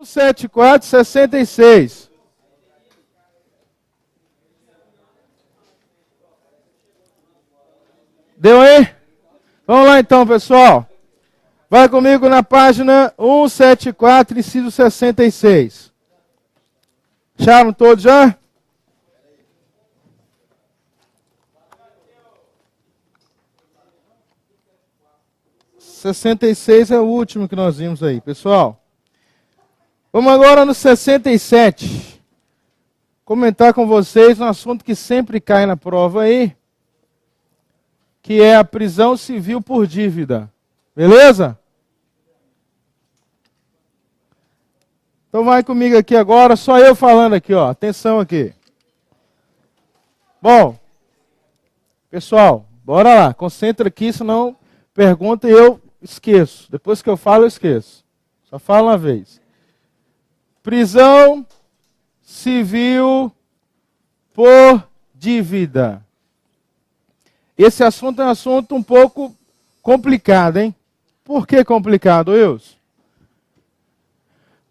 174, 66. Deu aí? Vamos lá então, pessoal. Vai comigo na página 174, inciso 66. Acharam todos já? (66) é o último que nós vimos aí, pessoal. Vamos agora no 67. Comentar com vocês um assunto que sempre cai na prova aí, que é a prisão civil por dívida. Beleza? Então vai comigo aqui agora, só eu falando aqui, ó. Atenção aqui. Bom, pessoal, bora lá. Concentra aqui, senão pergunta e eu esqueço. Depois que eu falo, eu esqueço. Só falo uma vez. Prisão civil por dívida. Esse assunto é um assunto um pouco complicado, hein? Por que complicado, Wilson?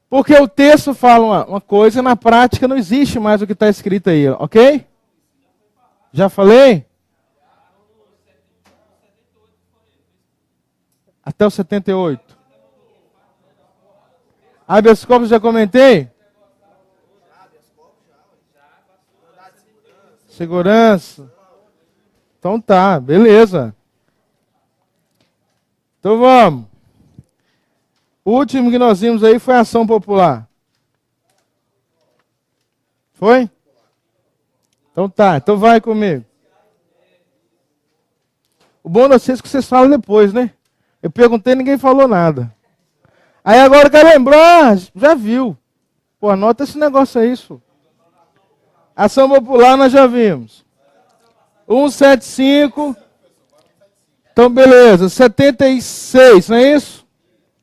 Porque o texto fala uma coisa e na prática não existe mais o que está escrito aí, ok? Já falei? Até o 78. Habeas corpus já comentei? Segurança. Então tá, beleza. Então vamos. O último que nós vimos aí foi a ação popular. Foi? Então tá, então vai comigo. O bom de vocês é que vocês falam depois, né? Eu perguntei e ninguém falou nada. Aí agora quer lembrar, já viu. Pô, anota esse negócio aí, isso. Ação popular nós já vimos. 175. Então beleza, 76, não é isso?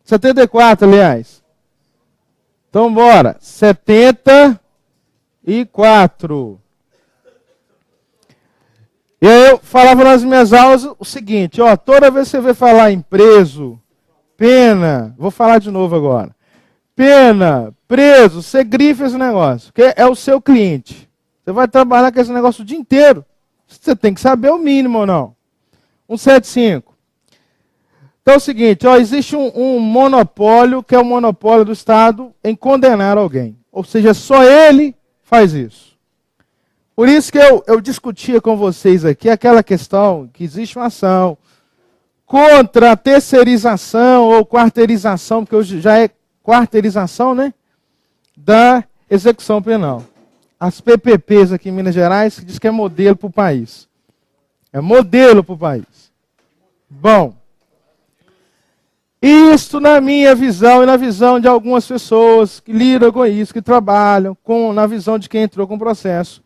74, aliás. Então bora. 74. E aí eu falava nas minhas aulas o seguinte, ó, toda vez que você vai falar em preso, pena, vou falar de novo agora. Pena, preso, você grifa esse negócio, porque é o seu cliente. Você vai trabalhar com esse negócio o dia inteiro. Você tem que saber o mínimo ou não. 175. Então é o seguinte, ó, existe um monopólio, que é o monopólio do Estado em condenar alguém. Ou seja, só ele faz isso. Por isso que eu discutia com vocês aqui aquela questão que existe uma ação contra a terceirização ou quarteirização, porque hoje já é quarteirização, né? Da execução penal. As PPPs aqui em Minas Gerais, que diz que é modelo para o país. É modelo para o país. Bom, isso na minha visão e na visão de algumas pessoas que lidam com isso, que trabalham na visão de quem entrou com o processo.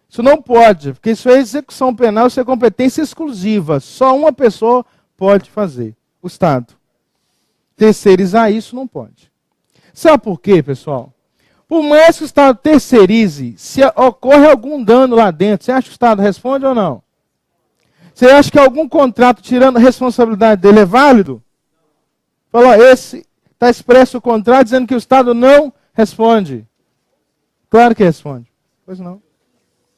Isso não pode, porque isso é execução penal, isso é competência exclusiva. Só uma pessoa pode fazer, o Estado. Terceirizar isso não pode. Sabe por quê, pessoal? Por mais que o Estado terceirize, se ocorre algum dano lá dentro, você acha que o Estado responde ou não? Você acha que algum contrato, tirando a responsabilidade dele, é válido? Falou, esse está expresso o contrato dizendo que o Estado não responde. Claro que responde. Pois não.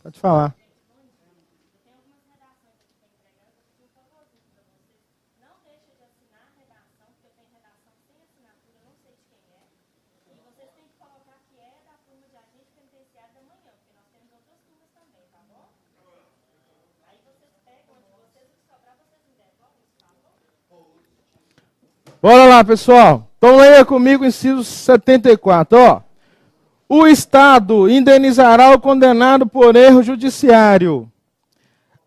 Pode falar. Bora lá, pessoal. Então leia comigo o inciso 74. Ó. O Estado indenizará o condenado por erro judiciário,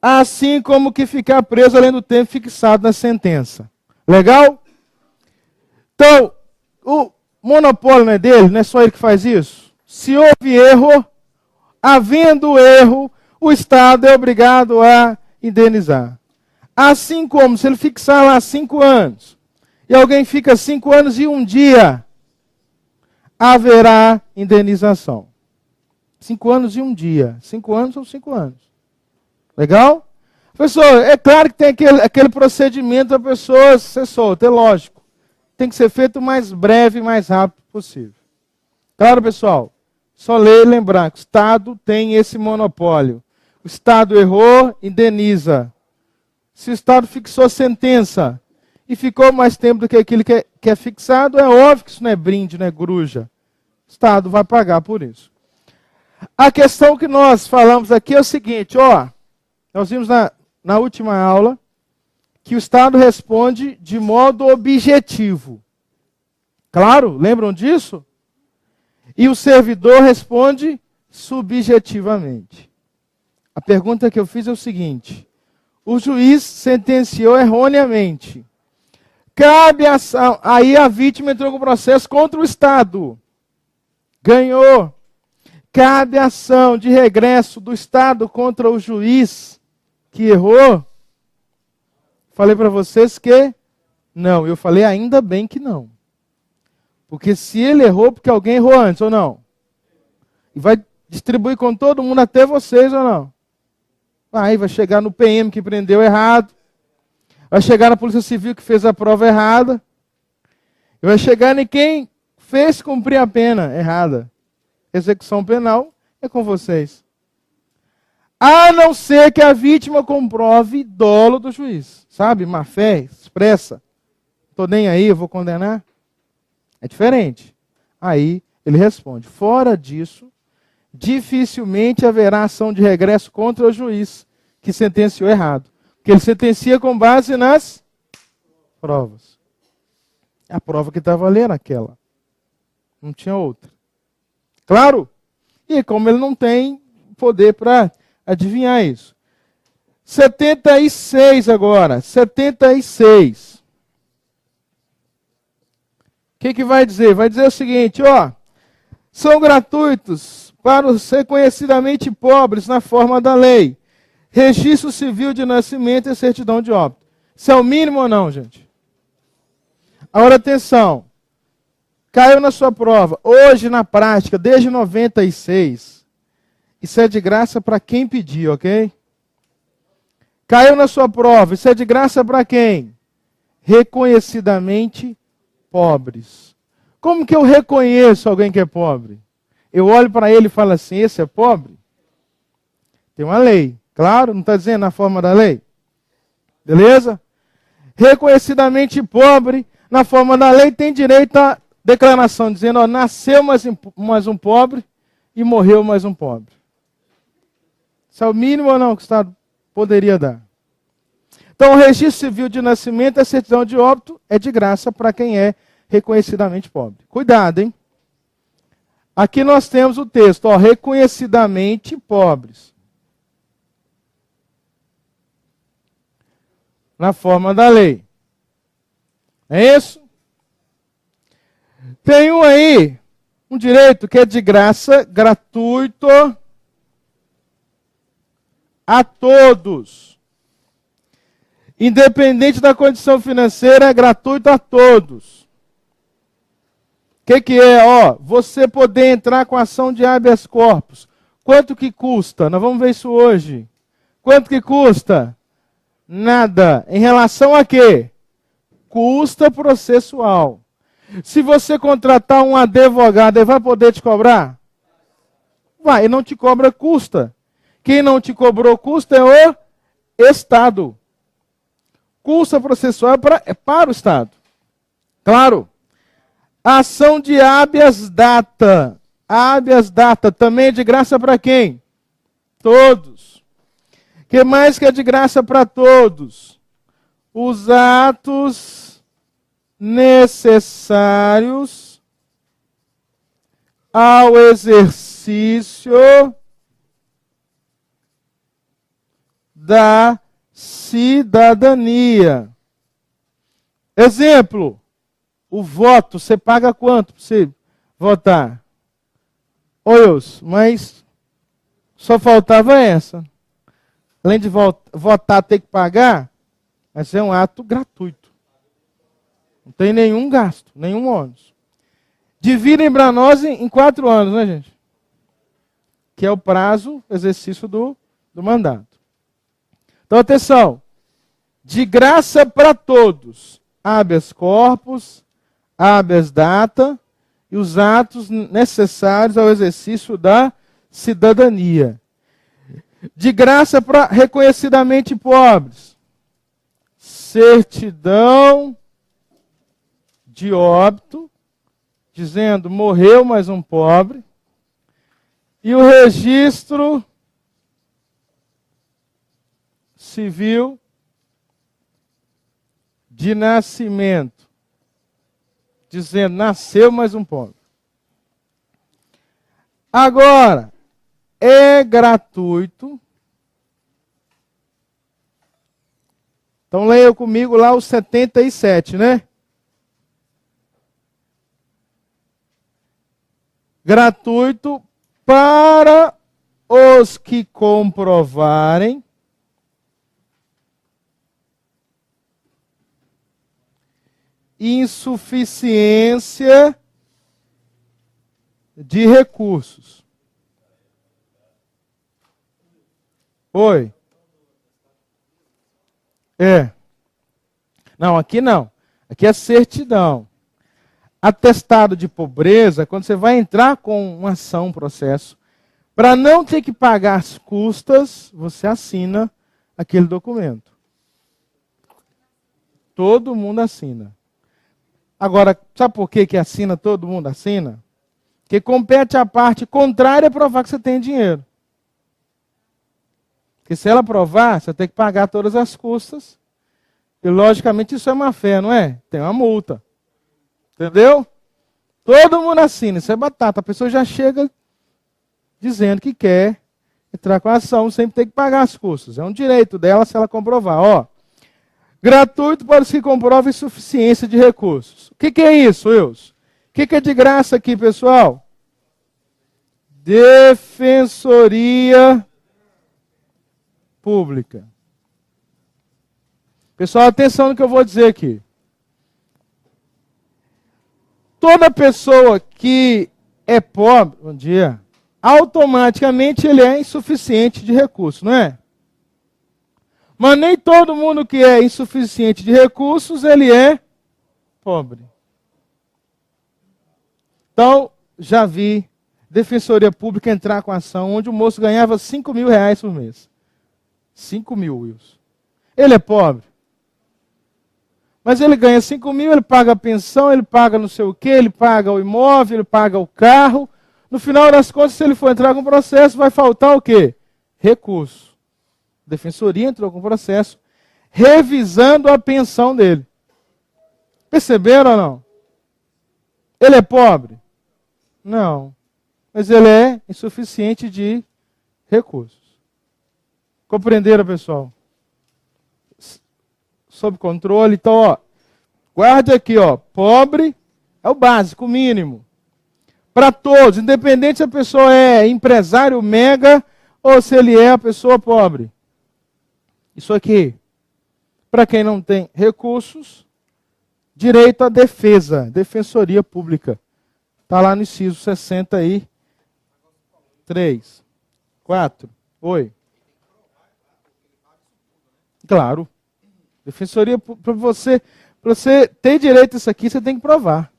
assim como que ficar preso além do tempo fixado na sentença. Legal? Então, o monopólio não é dele, não é só ele que faz isso. Se houve erro, havendo erro, o Estado é obrigado a indenizar. Assim como se ele fixar lá 5 anos, e alguém fica 5 anos e 1 dia, haverá indenização. 5 anos e 1 dia. 5 anos são 5 anos. Legal? Professor, é claro que tem aquele procedimento da pessoa ser solta, é lógico. Tem que ser feito o mais breve e mais rápido possível. Claro, pessoal? Só ler e lembrar que o Estado tem esse monopólio. O Estado errou, indeniza. Se o Estado fixou sentença e ficou mais tempo do que aquilo que é fixado, é óbvio que isso não é brinde, não é gruja. O Estado vai pagar por isso. A questão que nós falamos aqui é o seguinte, nós vimos na última aula que o Estado responde de modo objetivo. Claro, lembram disso? E o servidor responde subjetivamente. A pergunta que eu fiz é o seguinte: o juiz sentenciou erroneamente. Cabe ação. Aí a vítima entrou com processo contra o Estado. Ganhou. Cabe ação de regresso do Estado contra o juiz que errou? Falei para vocês que não. Eu falei ainda bem que não. Porque se ele errou, porque alguém errou antes, ou não? E vai distribuir com todo mundo, até vocês, ou não? Vai chegar no PM que prendeu errado. Vai chegar na Polícia Civil que fez a prova errada. E vai chegar em quem fez cumprir a pena errada. Execução penal é com vocês. A não ser que a vítima comprove dolo do juiz. Sabe? Má fé, expressa. Estou nem aí, eu vou condenar. É diferente. Aí ele responde: fora disso, dificilmente haverá ação de regresso contra o juiz que sentenciou errado. Porque ele sentencia com base nas provas. É a prova que estava lendo aquela. Não tinha outra. Claro? E como ele não tem poder para adivinhar isso. 76 agora. 76. O que vai dizer? Vai dizer o seguinte, são gratuitos para os reconhecidamente pobres na forma da lei. Registro civil de nascimento e certidão de óbito. Isso é o mínimo ou não, gente? Agora, atenção. Caiu na sua prova. Hoje, na prática, desde 96, isso é de graça para quem pedir, ok? Caiu na sua prova. Isso é de graça para quem? Reconhecidamente pobres. Como que eu reconheço alguém que é pobre? Eu olho para ele e falo assim, esse é pobre? Tem uma lei. Claro, não está dizendo na forma da lei? Beleza? Reconhecidamente pobre, na forma da lei, tem direito à declaração, dizendo, nasceu mais um pobre e morreu mais um pobre. Isso é o mínimo ou não que o Estado poderia dar? Então, o registro civil de nascimento e a certidão de óbito é de graça para quem é reconhecidamente pobre. Cuidado, hein? Aqui nós temos o texto, reconhecidamente pobres. Na forma da lei. É isso? Tem um direito que é de graça, gratuito, a todos. Independente da condição financeira, é gratuito a todos. O que é? Você poder entrar com ação de habeas corpus. Quanto que custa? Nós vamos ver isso hoje. Quanto que custa? Nada. Em relação a quê? Custa processual. Se você contratar um advogado, ele vai poder te cobrar? Vai, ele não te cobra, custa. Quem não te cobrou custa é o Estado. Custa processual é para o Estado. Claro. Ação de habeas data. Habeas data também é de graça para quem? Todos. O que mais que é de graça para todos? Os atos necessários ao exercício da cidadania. Exemplo, o voto, você paga quanto para você votar? Mas só faltava essa. Além de votar, ter que pagar, mas é um ato gratuito. Não tem nenhum gasto, nenhum ônus. Dividem para nós em 4 anos, né, gente? Que é o prazo, exercício do mandato. Então, atenção. De graça para todos. Habeas corpus, habeas data e os atos necessários ao exercício da cidadania. De graça para reconhecidamente pobres. Certidão de óbito, dizendo morreu mais um pobre. E o registro civil de nascimento, dizendo nasceu mais um pobre. Agora, é gratuito. Então leia comigo lá o 77, né? Gratuito para os que comprovarem insuficiência de recursos. Oi. Não, aqui não. Aqui é certidão. Atestado de pobreza, quando você vai entrar com uma ação, um processo, para não ter que pagar as custas, você assina aquele documento. Todo mundo assina. Agora, sabe por que assina, todo mundo assina? Porque compete à parte contrária provar que você tem dinheiro. Porque se ela provar, você tem que pagar todas as custas. E, logicamente, isso é má fé, não é? Tem uma multa. Entendeu? Todo mundo assina. Isso é batata. A pessoa já chega dizendo que quer entrar com a ação, sempre tem que pagar as custas. É um direito dela se ela comprovar. Ó, gratuito para os que comprovam insuficiência de recursos. O que é isso, Wilson? O que é de graça aqui, pessoal? Defensoria Pública. Pessoal, atenção no que eu vou dizer aqui. Toda pessoa que é pobre, bom dia, automaticamente ele é insuficiente de recursos, não é? Mas nem todo mundo que é insuficiente de recursos, ele é pobre. Então, já vi Defensoria Pública entrar com ação onde o moço ganhava 5 mil reais por mês. 5 mil, Wilson. Ele é pobre. Mas ele ganha 5 mil, ele paga a pensão, ele paga não sei o quê, ele paga o imóvel, ele paga o carro. No final das contas, se ele for entrar com processo, vai faltar o quê? Recurso. A Defensoria entrou com processo, revisando a pensão dele. Perceberam ou não? Ele é pobre? Não. Mas ele é insuficiente de recursos. Compreenderam, pessoal? Sob controle. Então, ó, guarde aqui, ó, pobre é o básico, o mínimo. Para todos, independente se a pessoa é empresário mega ou se ele é a pessoa pobre. Isso aqui, para quem não tem recursos, direito à defesa, Defensoria Pública. Está lá no inciso 63. 4. Oi. Claro. Defensoria, para você ter direito a isso aqui, você tem que provar.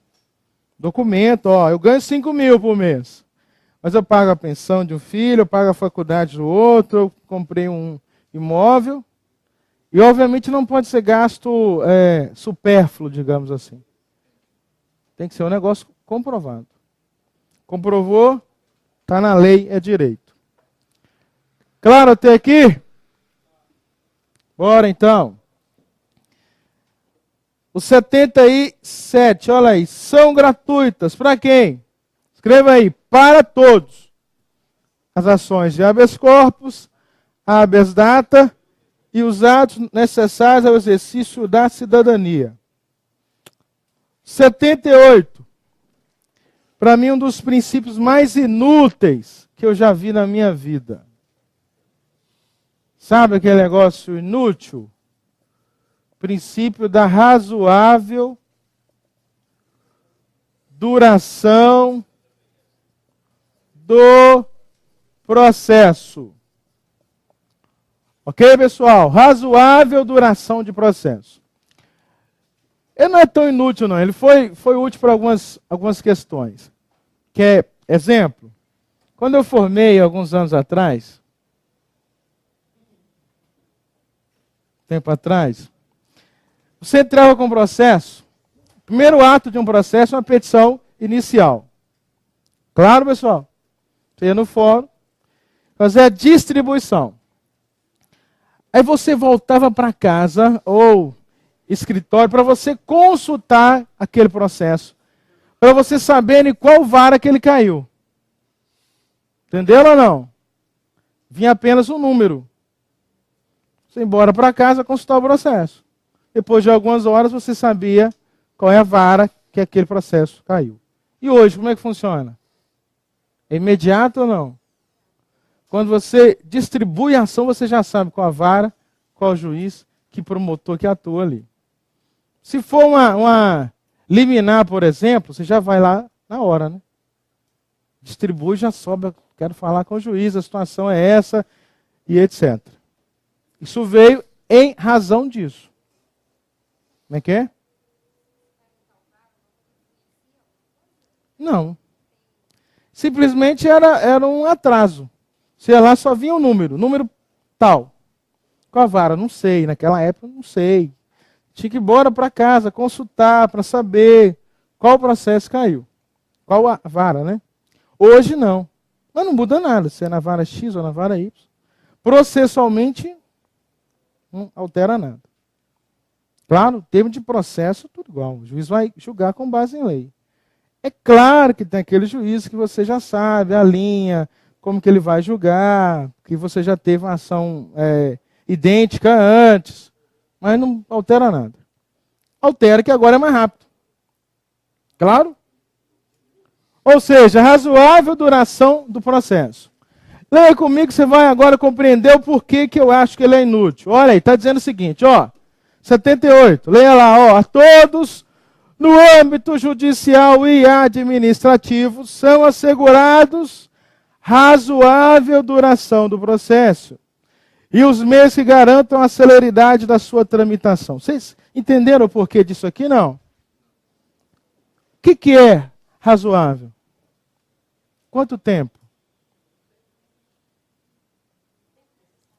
Documento, ó, eu ganho 5 mil por mês. Mas eu pago a pensão de um filho, eu pago a faculdade do outro, eu comprei um imóvel. E, obviamente, não pode ser gasto supérfluo, digamos assim. Tem que ser um negócio comprovado. Comprovou, está na lei, é direito. Claro até aqui? Bora, então. Os 77, olha aí, são gratuitas. Para quem? Escreva aí, para todos. As ações de habeas corpus, habeas data e os atos necessários ao exercício da cidadania. 78. Para mim, um dos princípios mais inúteis que eu já vi na minha vida. Sabe aquele negócio inútil? Princípio da razoável duração do processo. Ok, pessoal? Razoável duração de processo. Ele não é tão inútil, não. Ele foi útil para algumas questões. Que é, exemplo, quando eu formei alguns anos atrás, tempo atrás, você entrava com um processo, o primeiro ato de um processo é uma petição inicial. Claro, pessoal? Você ia no fórum, fazer a distribuição. Aí você voltava para casa ou escritório para você consultar aquele processo, para você saber em qual vara que ele caiu. Entenderam ou não? Vinha apenas um número. Você ia embora para casa consultar o processo. Depois de algumas horas você sabia qual é a vara que aquele processo caiu. E hoje, como é que funciona? É imediato ou não? Quando você distribui a ação, você já sabe qual a vara, qual o juiz, que promotor que atua ali. Se for uma liminar, por exemplo, você já vai lá na hora, né? Distribui, já sobe, quero falar com o juiz, a situação é essa, e etc. Isso veio em razão disso. Como é que é? Não. Simplesmente era um atraso. Você ia lá, só vinha um número tal. Qual a vara? Não sei. Naquela época, não sei. Tinha que ir embora para casa, consultar, para saber qual processo caiu. Qual a vara, né? Hoje não. Mas não muda nada, se é na vara X ou na vara Y. Processualmente, não altera nada. Claro, termo de processo, tudo igual. O juiz vai julgar com base em lei. É claro que tem aquele juiz que você já sabe, a linha, como que ele vai julgar, que você já teve uma ação idêntica antes, mas não altera nada. Altera que agora é mais rápido. Claro? Ou seja, razoável duração do processo. Leia comigo, você vai agora compreender o porquê que eu acho que ele é inútil. Olha aí, está dizendo o seguinte, 78, leia lá, a todos no âmbito judicial e administrativo são assegurados razoável duração do processo e os meios que garantam a celeridade da sua tramitação. Vocês entenderam o porquê disso aqui, não? O que é razoável? Quanto tempo?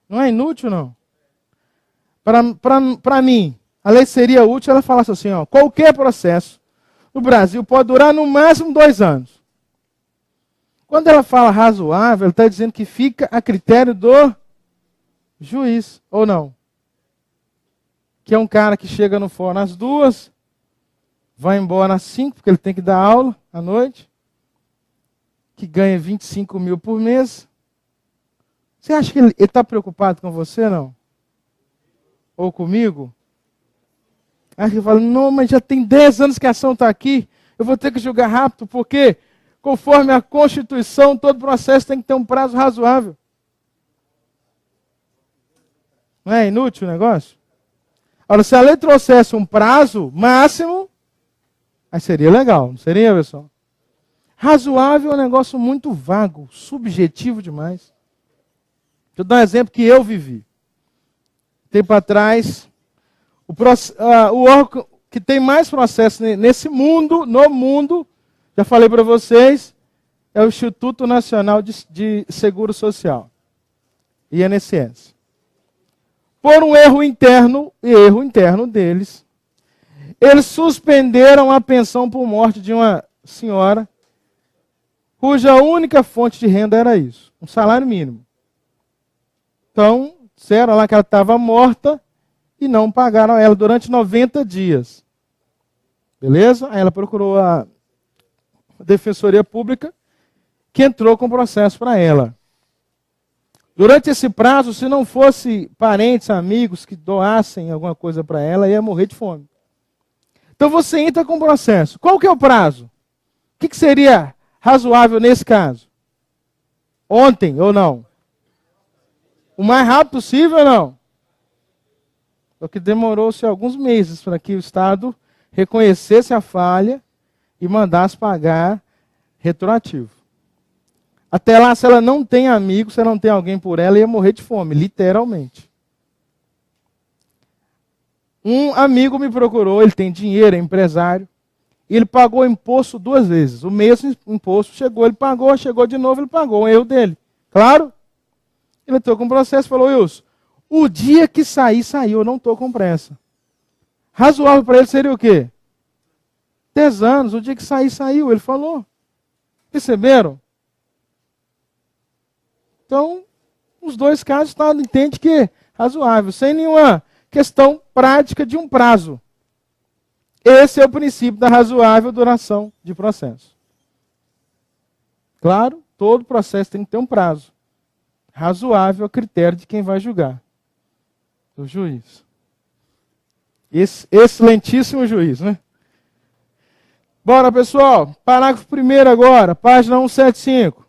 Não é inútil, não? Para mim, a lei seria útil, ela falasse assim, qualquer processo no Brasil pode durar no máximo 2 anos. Quando ela fala razoável, ela está dizendo que fica a critério do juiz, ou não? Que é um cara que chega no fórum às 2, vai embora às 5, porque ele tem que dar aula à noite, que ganha 25 mil por mês. Você acha que ele está preocupado com você, não? Ou comigo? Aí ele fala, não, mas já tem 10 anos que a ação está aqui, eu vou ter que julgar rápido, porque conforme a Constituição, todo processo tem que ter um prazo razoável. Não é inútil o negócio? Agora, se a lei trouxesse um prazo máximo, aí seria legal, não seria, pessoal? Razoável é um negócio muito vago, subjetivo demais. Deixa eu dar um exemplo que eu vivi. Tempo atrás, o órgão que tem mais processo nesse mundo, no mundo, já falei para vocês, é o Instituto Nacional de Seguro Social, INSS. Por um erro interno deles, eles suspenderam a pensão por morte de uma senhora cuja única fonte de renda era isso, um salário mínimo. Então, disseram lá que ela estava morta e não pagaram ela durante 90 dias. Beleza? Aí ela procurou a Defensoria Pública, que entrou com processo para ela. Durante esse prazo, se não fosse parentes, amigos que doassem alguma coisa para ela, ia morrer de fome. Então você entra com processo. Qual que é o prazo? O que seria razoável nesse caso? Ontem ou não? O mais rápido possível ou não? Só que demorou-se alguns meses para que o Estado reconhecesse a falha e mandasse pagar retroativo. Até lá, se ela não tem amigo, se ela não tem alguém por ela, ia morrer de fome, literalmente. Um amigo me procurou, ele tem dinheiro, é empresário, e ele pagou imposto 2 vezes. O mesmo imposto chegou, ele pagou, chegou de novo, ele pagou, um erro dele. Claro? Ele entrou com o processo e falou, Wilson, o dia que sair, saiu, eu não estou com pressa. Razoável para ele seria o quê? 10 anos, o dia que sair, saiu, ele falou. Perceberam? Então, os dois casos, tá, entende que é razoável, sem nenhuma questão prática de um prazo. Esse é o princípio da razoável duração de processo. Claro, todo processo tem que ter um prazo. Razoável a critério de quem vai julgar. O juiz. Excelentíssimo juiz, né? Bora, pessoal. Parágrafo 1º agora, página 175.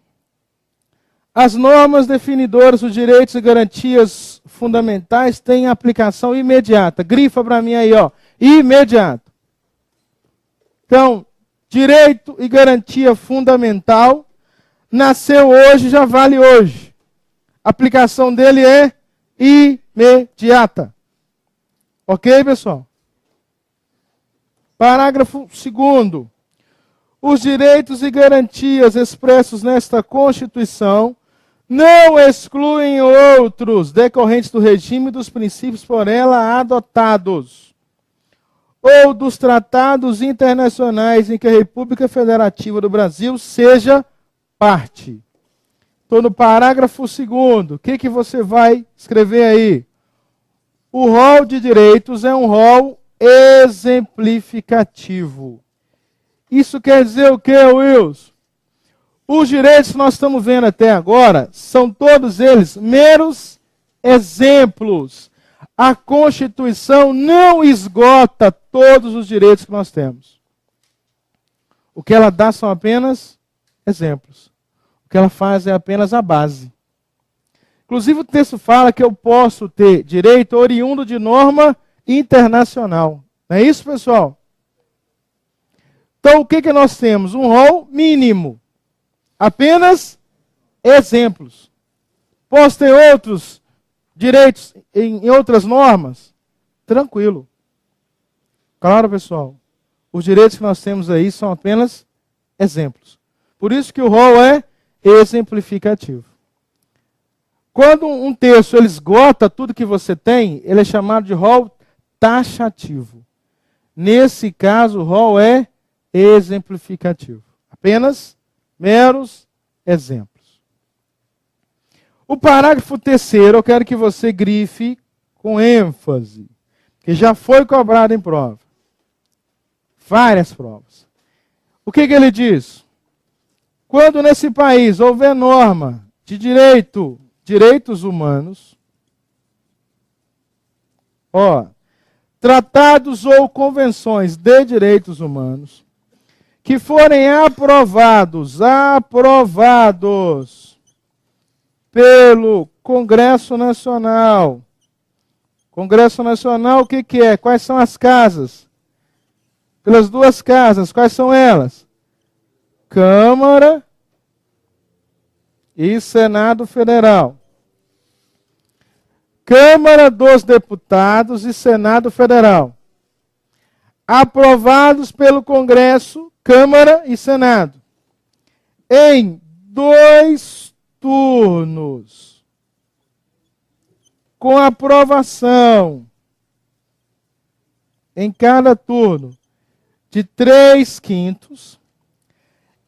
As normas definidoras dos direitos e garantias fundamentais têm aplicação imediata. Grifa para mim aí, ó. Imediato. Então, direito e garantia fundamental nasceu hoje, já vale hoje. A aplicação dele é imediata. Ok, pessoal? Parágrafo 2º. Os direitos e garantias expressos nesta Constituição não excluem outros decorrentes do regime e dos princípios por ela adotados, ou dos tratados internacionais em que a República Federativa do Brasil seja parte. Estou no parágrafo 2º. O que você vai escrever aí? O rol de direitos é um rol exemplificativo. Isso quer dizer o que, Wilson? Os direitos que nós estamos vendo até agora são todos eles meros exemplos. A Constituição não esgota todos os direitos que nós temos. O que ela dá são apenas exemplos. O que ela faz é apenas a base. Inclusive o texto fala que eu posso ter direito oriundo de norma internacional. Não é isso, pessoal? Então o que nós temos? Um rol mínimo. Apenas exemplos. Posso ter outros direitos em outras normas? Tranquilo. Claro, pessoal. Os direitos que nós temos aí são apenas exemplos. Por isso que o rol é exemplificativo. Quando um texto ele esgota tudo que você tem, ele é chamado de rol taxativo. Nesse caso, o rol é exemplificativo. Apenas meros exemplos. O parágrafo 3º, eu quero que você grife com ênfase, que já foi cobrado em prova. Várias provas. O que ele diz? Quando nesse país houver norma de direitos humanos, tratados ou convenções de direitos humanos, que forem aprovados pelo Congresso Nacional. Congresso Nacional, o que é? Quais são as casas? Pelas 2 casas, quais são elas? Câmara e Senado Federal. Câmara dos Deputados e Senado Federal. Aprovados pelo Congresso, Câmara e Senado. Em 2 turnos. Com aprovação em cada turno de 3/5,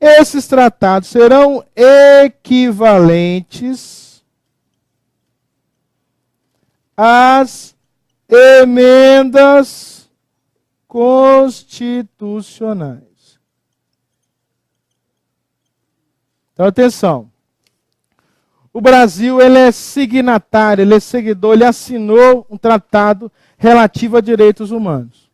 esses tratados serão equivalentes às emendas constitucionais. Então, atenção. O Brasil, ele é signatário, ele é seguidor, ele assinou um tratado relativo a direitos humanos.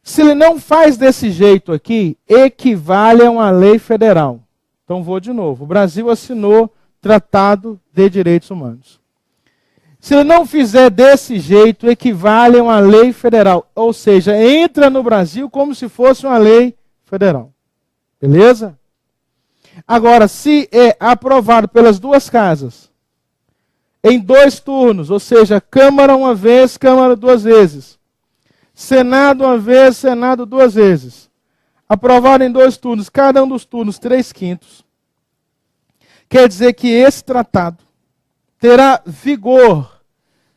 Se ele não faz desse jeito aqui, equivale a uma lei federal. Então, vou de novo. O Brasil assinou Tratado de Direitos Humanos. Se ele não fizer desse jeito, equivale a uma lei federal. Ou seja, entra no Brasil como se fosse uma lei federal. Beleza? Agora, se é aprovado pelas 2 casas, em 2 turnos, ou seja, Câmara uma vez, Câmara 2 vezes. Senado uma vez, Senado 2 vezes. Aprovado em 2 turnos, cada um dos turnos 3/5. Quer dizer que esse tratado terá vigor,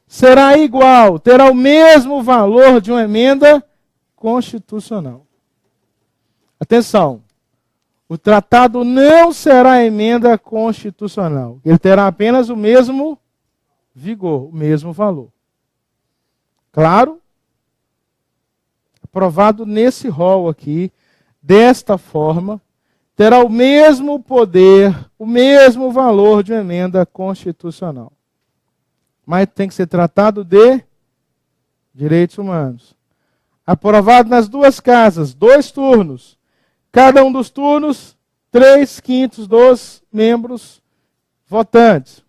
será igual, terá o mesmo valor de uma emenda constitucional. Atenção, o tratado não será emenda constitucional. Ele terá apenas o mesmo vigor, o mesmo valor. Claro? Aprovado nesse rol aqui, desta forma, terá o mesmo poder, o mesmo valor de uma emenda constitucional. Mas tem que ser tratado de direitos humanos. Aprovado nas 2 casas, 2 turnos. Cada um dos turnos, 3/5 dos membros votantes.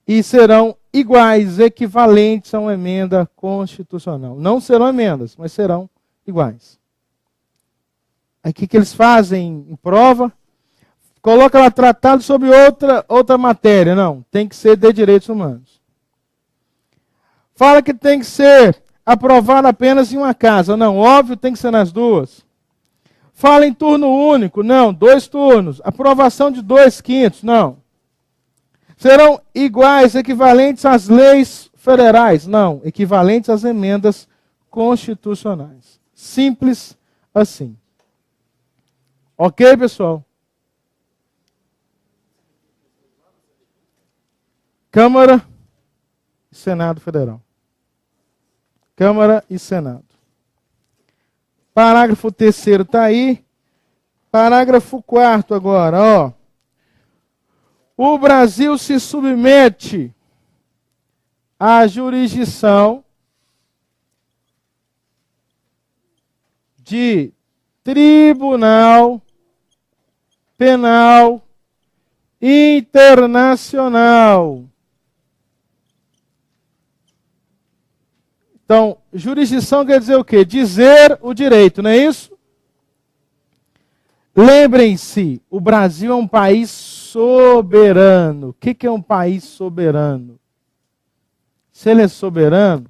E serão iguais, equivalentes a uma emenda constitucional. Não serão emendas, mas serão iguais. Aí o que eles fazem em prova? Coloca lá tratado sobre outra matéria. Não, tem que ser de direitos humanos. Fala que tem que ser aprovado apenas em uma casa. Não, óbvio, tem que ser nas 2. Fala em turno único. Não, 2 turnos. Aprovação de 2/5. Não. Serão iguais, equivalentes às leis federais. Não, equivalentes às emendas constitucionais. Simples assim. Ok, pessoal? Câmara e Senado Federal. Câmara e Senado. Parágrafo 3º está aí. Parágrafo 4º agora, ó. O Brasil se submete à jurisdição de Tribunal Penal Internacional. Então, jurisdição quer dizer o quê? Dizer o direito, não é isso? Lembrem-se, o Brasil é um país soberano. O que é um país soberano? Se ele é soberano,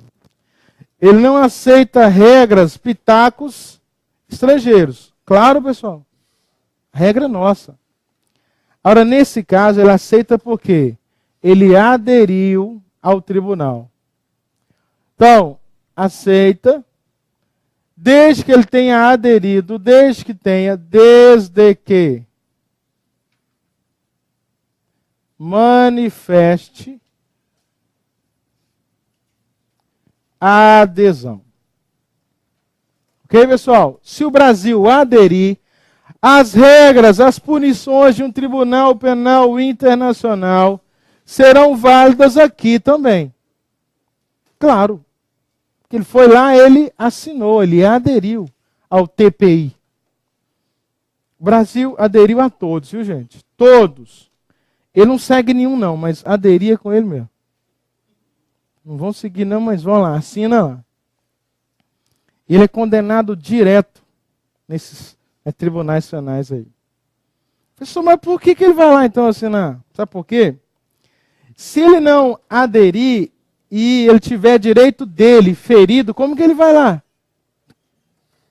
ele não aceita regras, pitacos estrangeiros. Claro, pessoal. Regra nossa. Agora, nesse caso, ele aceita por quê? Ele aderiu ao tribunal. Então, aceita, desde que ele tenha aderido, desde que manifeste a adesão. Ok, pessoal? Se o Brasil aderir, as regras, as punições de um tribunal penal internacional serão válidas aqui também. Claro. Que ele foi lá, ele assinou, ele aderiu ao TPI. O Brasil aderiu a todos, viu, gente? Todos. Ele não segue nenhum, não, mas aderia com ele mesmo. Não vão seguir, não, mas vão lá, assina lá. Ele é condenado direto nesses tribunais penais aí. Pessoal, mas por que ele vai lá então assinar? Sabe por quê? Se ele não aderir e ele tiver direito dele ferido, como que ele vai lá?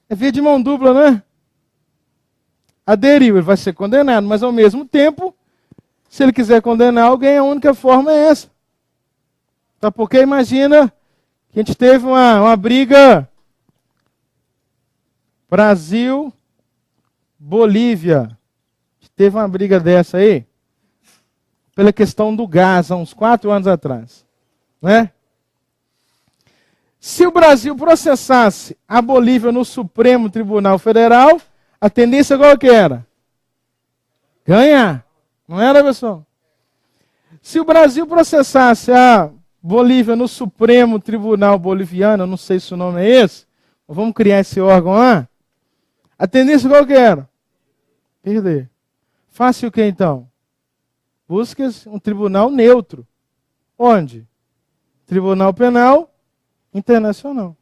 É via de mão dupla, né? Aderiu, ele vai ser condenado, mas ao mesmo tempo, se ele quiser condenar alguém, a única forma é essa. Tá? Porque imagina que a gente teve uma briga Brasil-Bolívia. Teve uma briga dessa aí, pela questão do gás, há uns 4 anos atrás. Né? Se o Brasil processasse a Bolívia no Supremo Tribunal Federal, a tendência qual que era? Ganhar. Não era, pessoal? Se o Brasil processasse a Bolívia no Supremo Tribunal Boliviano, eu não sei se o nome é esse, vamos criar esse órgão lá, a tendência qual que era? Perder. Faça o que então? Busque um tribunal neutro. Onde? Tribunal Penal Internacional.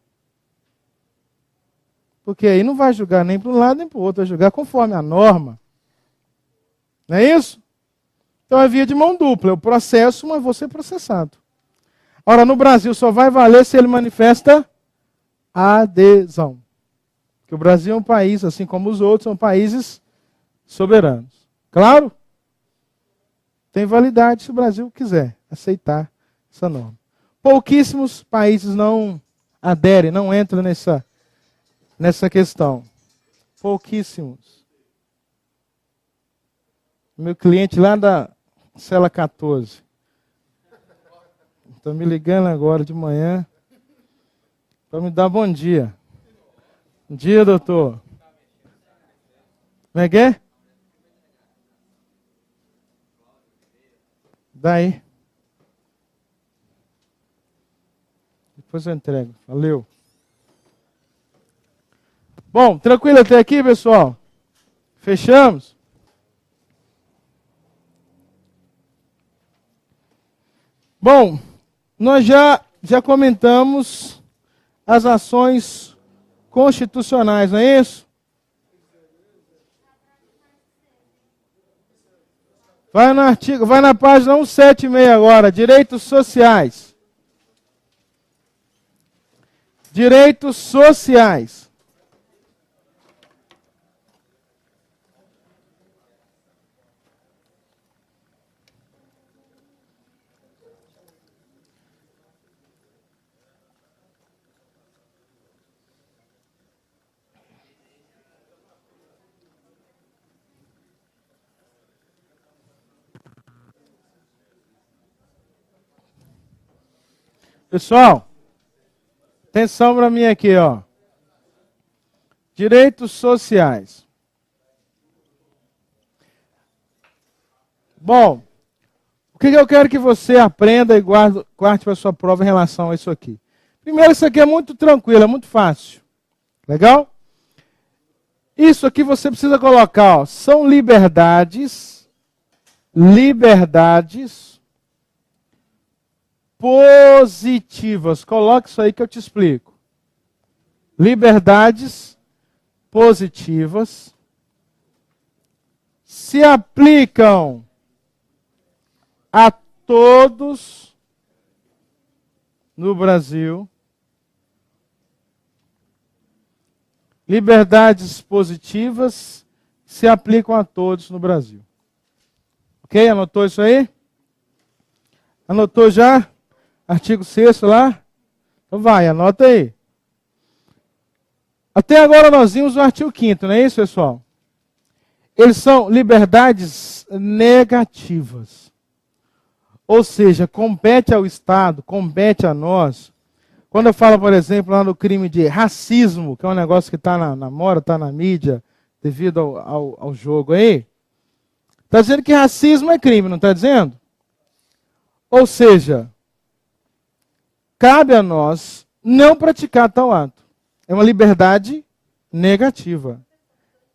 Porque aí não vai julgar nem para um lado nem para o outro, vai julgar conforme a norma. Não é isso? Então é via de mão dupla. Eu processo, mas vou ser processado. Ora, no Brasil só vai valer se ele manifesta adesão. Porque o Brasil é um país, assim como os outros, são países soberanos. Claro? Tem validade se o Brasil quiser aceitar essa norma. Pouquíssimos países não aderem, não entram nessa questão. Pouquíssimos. Meu cliente lá da cela 14 está me ligando agora de manhã para me dar bom dia. Bom dia, doutor. Como é que é? Daí. Depois eu entrego. Valeu. Bom, tranquilo até aqui, pessoal? Fechamos? Bom, nós já comentamos as ações constitucionais, não é isso? Vai no artigo, vai na página 176 agora, direitos sociais. Direitos sociais. Pessoal, atenção para mim aqui, ó. Direitos sociais. Bom, o que eu quero que você aprenda e guarde para a sua prova em relação a isso aqui? Primeiro, isso aqui é muito tranquilo, é muito fácil. Legal? Isso aqui você precisa colocar, ó, são liberdades positivas. Coloque isso aí que eu te explico. Liberdades positivas se aplicam a todos no Brasil. Liberdades positivas se aplicam a todos no Brasil. Ok? Anotou isso aí? Anotou já? Artigo 6º lá? Então vai, anota aí. Até agora nós vimos o artigo 5º, não é isso, pessoal? Eles são liberdades negativas. Ou seja, compete ao Estado, compete a nós. Quando eu falo, por exemplo, lá no crime de racismo, que é um negócio que está na moda, está na mídia, devido ao jogo aí, está dizendo que racismo é crime, não está dizendo? Ou seja, cabe a nós não praticar tal ato. É uma liberdade negativa.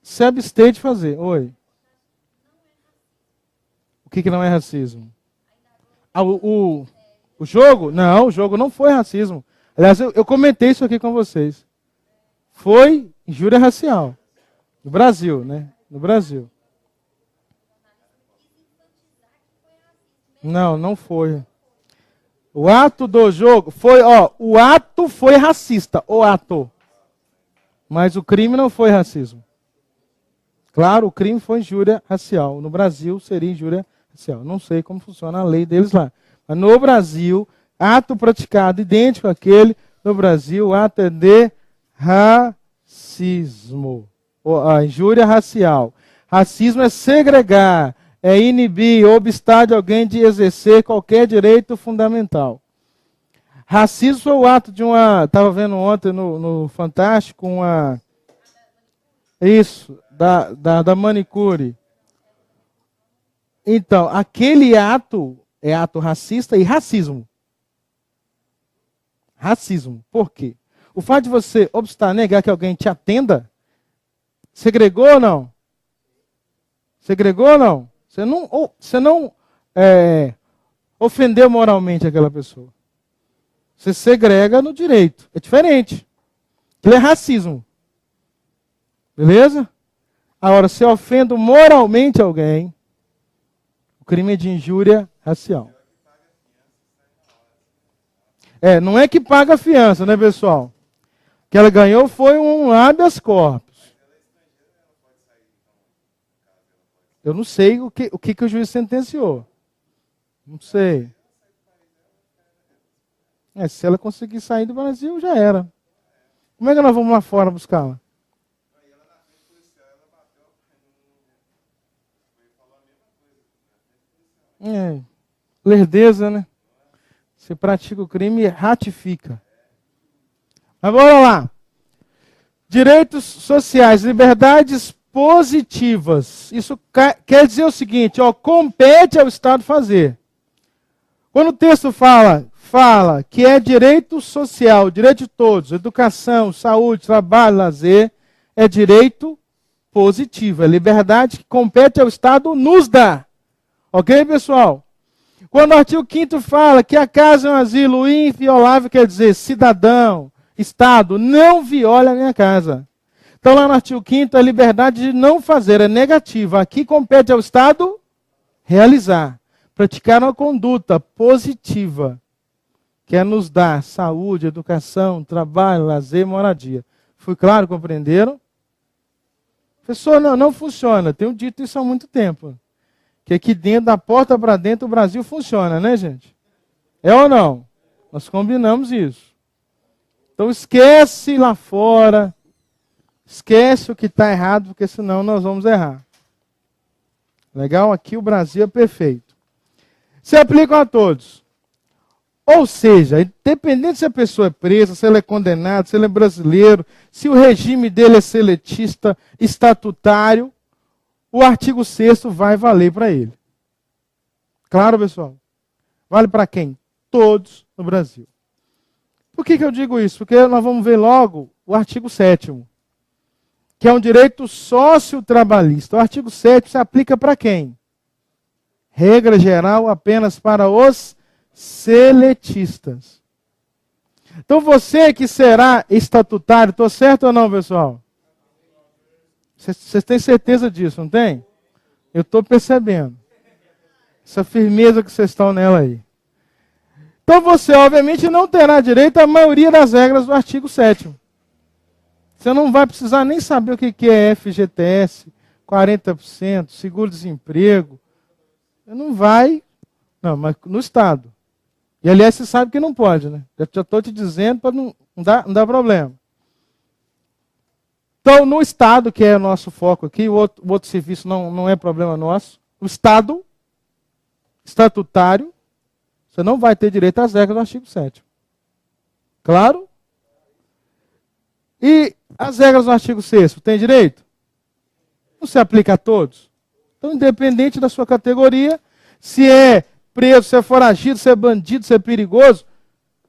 Se abster de fazer. Oi. O que não é racismo? O jogo? Não, o jogo não foi racismo. Aliás, eu comentei isso aqui com vocês. Foi injúria racial. No Brasil, né? No Brasil. Não foi. O ato do jogo foi, o ato foi racista, o ato. Mas o crime não foi racismo. Claro, o crime foi injúria racial. No Brasil seria injúria racial. Não sei como funciona a lei deles lá. Mas no Brasil, ato praticado idêntico àquele, no Brasil, o ato é de racismo. A injúria racial. Racismo é segregar, é inibir, obstar de alguém de exercer qualquer direito fundamental. Racismo foi o ato de uma... Estava vendo ontem no Fantástico uma... Isso, da manicure. Então, aquele ato é ato racista e racismo. Racismo. Por quê? O fato de você obstar, negar que alguém te atenda, segregou ou não? Segregou ou não? Você não ofendeu moralmente aquela pessoa. Você segrega no direito. É diferente. Ele é racismo. Beleza? Agora, se eu ofendo moralmente alguém, O crime é de injúria racial. Não é que paga a fiança, né, pessoal? O que ela ganhou foi um habeas corpus. Eu não sei o que o juiz sentenciou. Não sei. Se ela conseguir sair do Brasil, já era. Como é que nós vamos lá fora buscá-la? Lerdeza, né? Você pratica o crime e ratifica. Mas bora lá. Direitos sociais, liberdades positivas. Isso quer dizer o seguinte, compete ao Estado fazer. Quando o texto fala que é direito social, direito de todos, educação, saúde, trabalho, lazer, é direito positivo, é liberdade que compete ao Estado nos dar. Ok, pessoal? Quando o artigo 5º fala que a casa é um asilo inviolável, quer dizer, cidadão, Estado, não viole a minha casa. Então, lá no artigo 5º, a liberdade de não fazer é negativa. Aqui compete ao Estado realizar, praticar uma conduta positiva, que é nos dar saúde, educação, trabalho, lazer, moradia. Fui claro, compreenderam? Professor, não funciona. Tenho dito isso há muito tempo. Que aqui dentro, da porta para dentro, o Brasil funciona, né, gente? É ou não? Nós combinamos isso. Então esquece lá fora, esquece o que está errado, porque senão nós vamos errar. Legal? Aqui o Brasil é perfeito. Se aplicam a todos. Ou seja, independente se a pessoa é presa, se ele é condenado, se ele é brasileiro, se o regime dele é seletista, estatutário, o artigo 6º vai valer para ele. Claro, pessoal? Vale para quem? Todos no Brasil. Por que eu digo isso? Porque nós vamos ver logo o artigo 7º, que é um direito sociotrabalhista. O artigo 7º se aplica para quem? Regra geral apenas para os seletistas. Então você que será estatutário, estou certo ou não, pessoal? Vocês têm certeza disso, não tem? Eu estou percebendo. Essa firmeza que vocês estão nela aí. Então você, obviamente, não terá direito à maioria das regras do artigo 7º. Você não vai precisar nem saber o que é FGTS, 40%, seguro-desemprego. Não vai. Não, mas no Estado. E, aliás, você sabe que não pode, né? Já estou te dizendo para não dar problema. Então, no Estado, que é o nosso foco aqui, o outro serviço não é problema nosso. O Estado estatutário, você não vai ter direito às regras do artigo 7º. Claro? E as regras do artigo 6º, tem direito? Não se aplica a todos. Então, independente da sua categoria, se é preso, se é foragido, se é bandido, se é perigoso,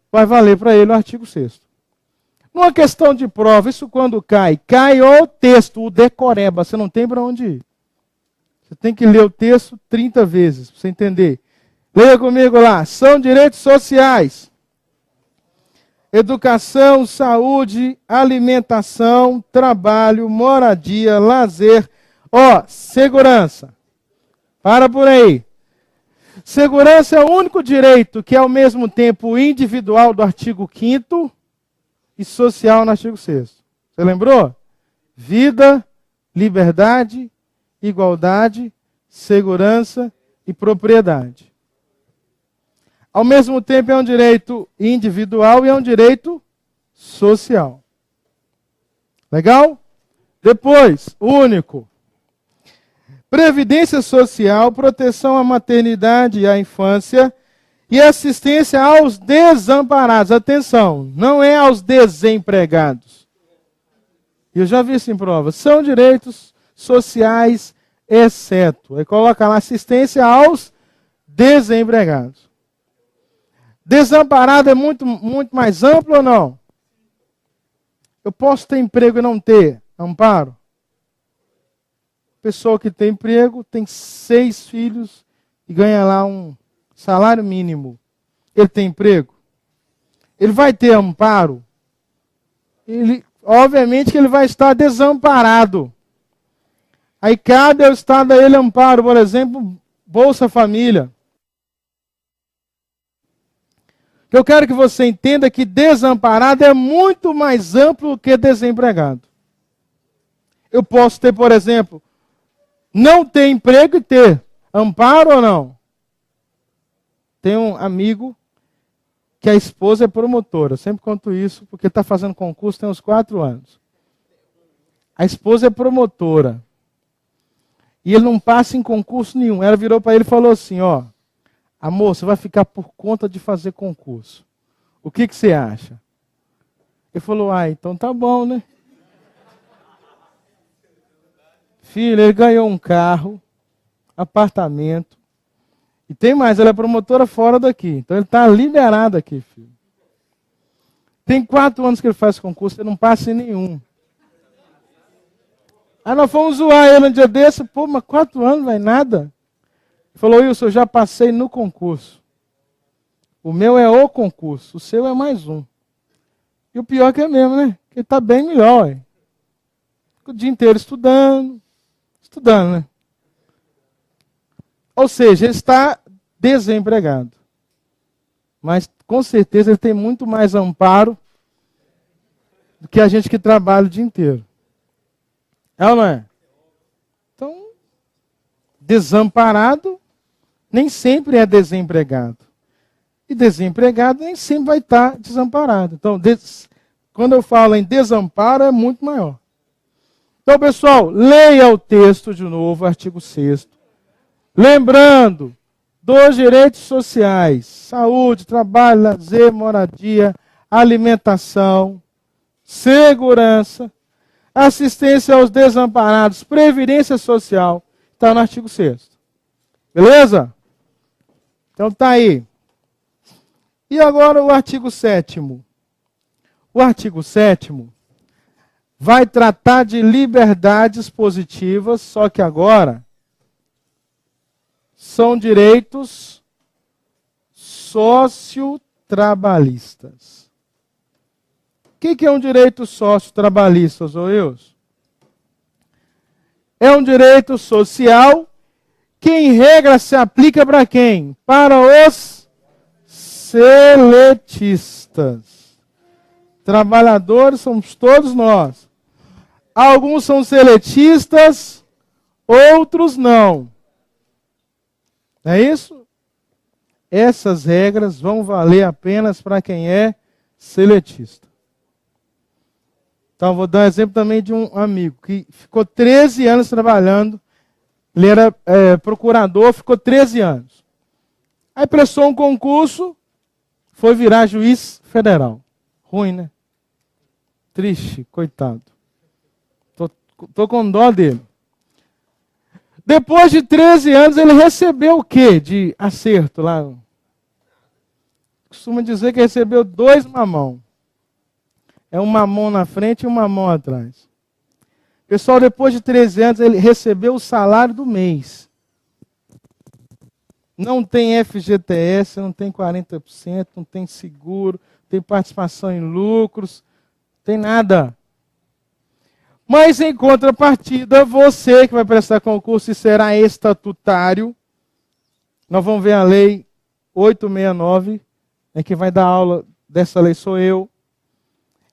vai valer para ele o artigo 6º. Numa questão de prova, isso quando cai o texto, o decoreba, você não tem para onde ir. Você tem que ler o texto 30 vezes, para você entender. Leia comigo lá. São direitos sociais. Educação, saúde, alimentação, trabalho, moradia, lazer. Segurança. Para por aí. Segurança é o único direito que é ao mesmo tempo individual do artigo 5º e social no artigo 6º. Você lembrou? Vida, liberdade, igualdade, segurança e propriedade. Ao mesmo tempo é um direito individual e é um direito social. Legal? Depois, único. Previdência social, proteção à maternidade e à infância e assistência aos desamparados. Atenção, não é aos desempregados. Eu já vi isso em prova. São direitos sociais, exceto. Aí coloca lá assistência aos desempregados. Desamparado é muito mais amplo ou não? Eu posso ter emprego e não ter amparo? Pessoa que tem emprego, tem 6 filhos e ganha lá um salário mínimo. Ele tem emprego? Ele vai ter amparo? Obviamente que ele vai estar desamparado. Aí cabe ao Estado a ele amparo, por exemplo, Bolsa Família. Eu quero que você entenda que desamparado é muito mais amplo que desempregado. Eu posso ter, por exemplo, não ter emprego e ter amparo ou não? Tem um amigo que a esposa é promotora. Eu sempre conto isso porque está fazendo concurso tem uns 4 anos. A esposa é promotora. E ele não passa em concurso nenhum. Ela virou para ele e falou assim, ó, amor, você vai ficar por conta de fazer concurso. O que você acha? Ele falou, então tá bom, né? Filho, ele ganhou um carro, apartamento. E tem mais, ela é promotora fora daqui. Então ele está liberado aqui, filho. Tem 4 anos que ele faz concurso, ele não passa em nenhum. Aí nós fomos zoar ele um dia desse, pô, mas 4 anos, vai nada. Ele falou, Wilson, eu já passei no concurso. O meu é o concurso, o seu é mais um. E o pior que é mesmo, né? Que ele está bem melhor. Ué. O dia inteiro estudando, né? Ou seja, ele está desempregado. Mas com certeza ele tem muito mais amparo do que a gente que trabalha o dia inteiro. É ou não é? Então, desamparado nem sempre é desempregado. E desempregado nem sempre vai estar desamparado. Então, quando eu falo em desamparo, é muito maior. Então, pessoal, leia o texto de novo, artigo 6º. Lembrando dos direitos sociais, saúde, trabalho, lazer, moradia, alimentação, segurança, assistência aos desamparados, previdência social, está no artigo 6º. Beleza? Então está aí. E agora o artigo 7º. O artigo 7º vai tratar de liberdades positivas, só que agora são direitos sociotrabalhistas. O que é um direito sociotrabalhista, Wilson? É um direito social que, em regra, se aplica para quem? Para os seletistas. Trabalhadores somos todos nós. Alguns são seletistas, outros não. Não é isso? Essas regras vão valer apenas para quem é seletista. Então, vou dar um exemplo também de um amigo que ficou 13 anos trabalhando. Ele era procurador, ficou 13 anos. Aí prestou um concurso, foi virar juiz federal. Ruim, né? Triste, coitado. Tô com dó dele. Depois de 13 anos, ele recebeu o quê de acerto lá? Costuma dizer que recebeu 2 mamão. É um mamão na frente e um mamão atrás. Pessoal, depois de 13 anos, ele recebeu o salário do mês. Não tem FGTS, não tem 40%, não tem seguro, não tem participação em lucros, não tem nada. Mas, em contrapartida, você que vai prestar concurso e será estatutário, nós vamos ver a lei 869, quem vai dar aula dessa lei sou eu.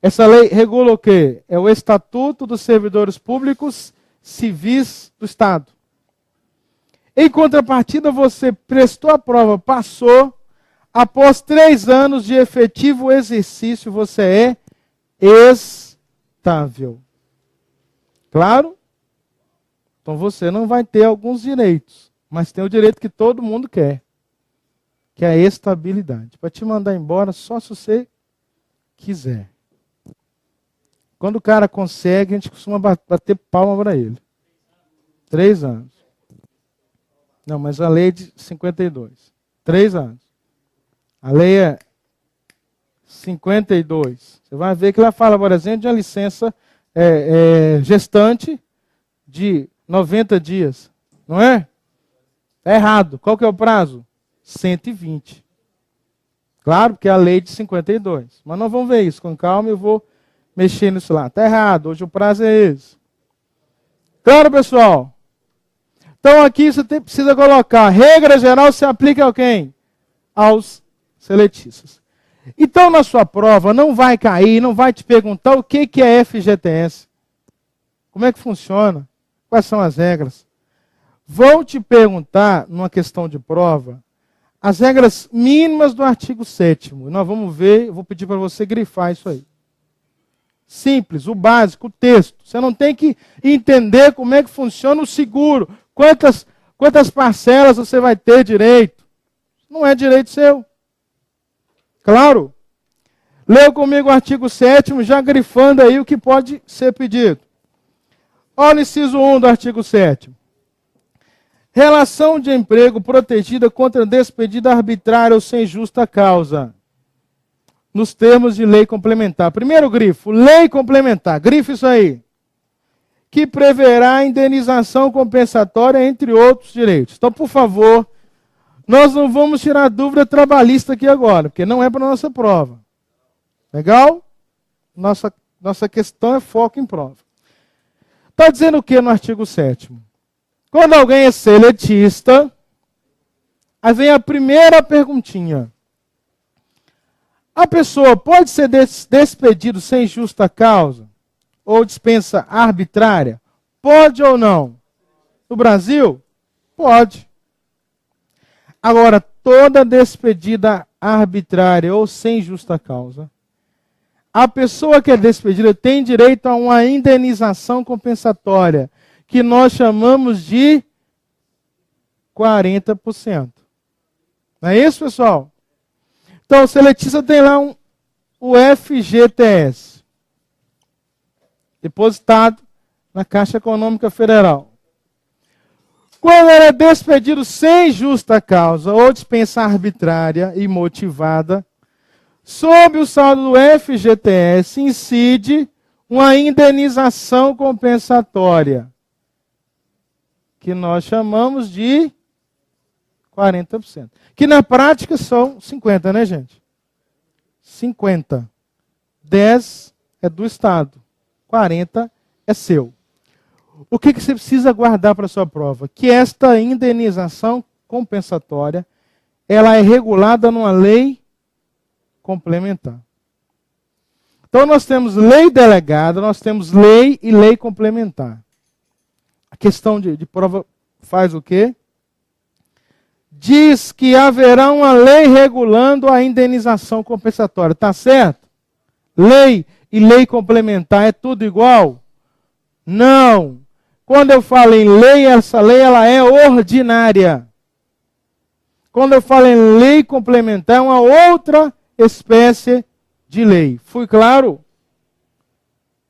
Essa lei regula o quê? É o Estatuto dos Servidores Públicos Civis do Estado. Em contrapartida, você prestou a prova, passou, após 3 anos de efetivo exercício, você é estável. Claro? Então você não vai ter alguns direitos, mas tem o direito que todo mundo quer, que é a estabilidade. Para te mandar embora só se você quiser. Quando o cara consegue, a gente costuma bater palma para ele. 3 anos. Não, mas a lei é de 52. 3 anos. A lei é 52. Você vai ver que ela fala, por exemplo, de uma licença gestante de 90 dias. Não é? É errado. Qual que é o prazo? 120. Claro, porque é a lei de 52. Mas nós vamos ver isso com calma e eu vou mexer nisso lá. Está errado. Hoje o prazo é esse. Claro, pessoal? Então aqui você precisa colocar, regra geral se aplica a quem? Aos seletistas. Então na sua prova não vai cair, não vai te perguntar o que é FGTS. Como é que funciona? Quais são as regras? Vão te perguntar, numa questão de prova, as regras mínimas do artigo 7º. Nós vamos ver, eu vou pedir para você grifar isso aí. Simples, o básico, o texto. Você não tem que entender como é que funciona o seguro. Quantas parcelas você vai ter direito. Não é direito seu. Claro? Leu comigo o artigo 7º, já grifando aí o que pode ser pedido. Olha o inciso 1 do artigo 7º. Relação de emprego protegida contra despedida arbitrária ou sem justa causa. Nos termos de lei complementar. Primeiro grifo, lei complementar. Grifo isso aí. Que preverá indenização compensatória, entre outros direitos. Então, por favor, nós não vamos tirar dúvida trabalhista aqui agora, porque não é para a nossa prova. Legal? Nossa questão é foco em prova. Está dizendo o que no artigo 7º? Quando alguém é seletista, aí vem a primeira perguntinha. A pessoa pode ser despedido sem justa causa? Ou dispensa arbitrária? Pode ou não? No Brasil? Pode. Agora, toda despedida arbitrária ou sem justa causa, a pessoa que é despedida tem direito a uma indenização compensatória, que nós chamamos de 40%. Não é isso, pessoal? Então, o seletista tem lá o FGTS, depositado na Caixa Econômica Federal. Quando ele é despedido sem justa causa ou dispensa arbitrária e motivada, sob o saldo do FGTS incide uma indenização compensatória, que nós chamamos de 40%. Que na prática são 50%, né, gente? 50%. 10% é do Estado. 40% é seu. O que você precisa guardar para a sua prova? Que esta indenização compensatória, ela é regulada numa lei complementar. Então nós temos lei delegada, nós temos lei e lei complementar. A questão de prova faz o quê? Diz que haverá uma lei regulando a indenização compensatória. Está certo? Lei e lei complementar é tudo igual? Não. Quando eu falo em lei, essa lei ela é ordinária. Quando eu falo em lei complementar, é uma outra espécie de lei. Fui claro?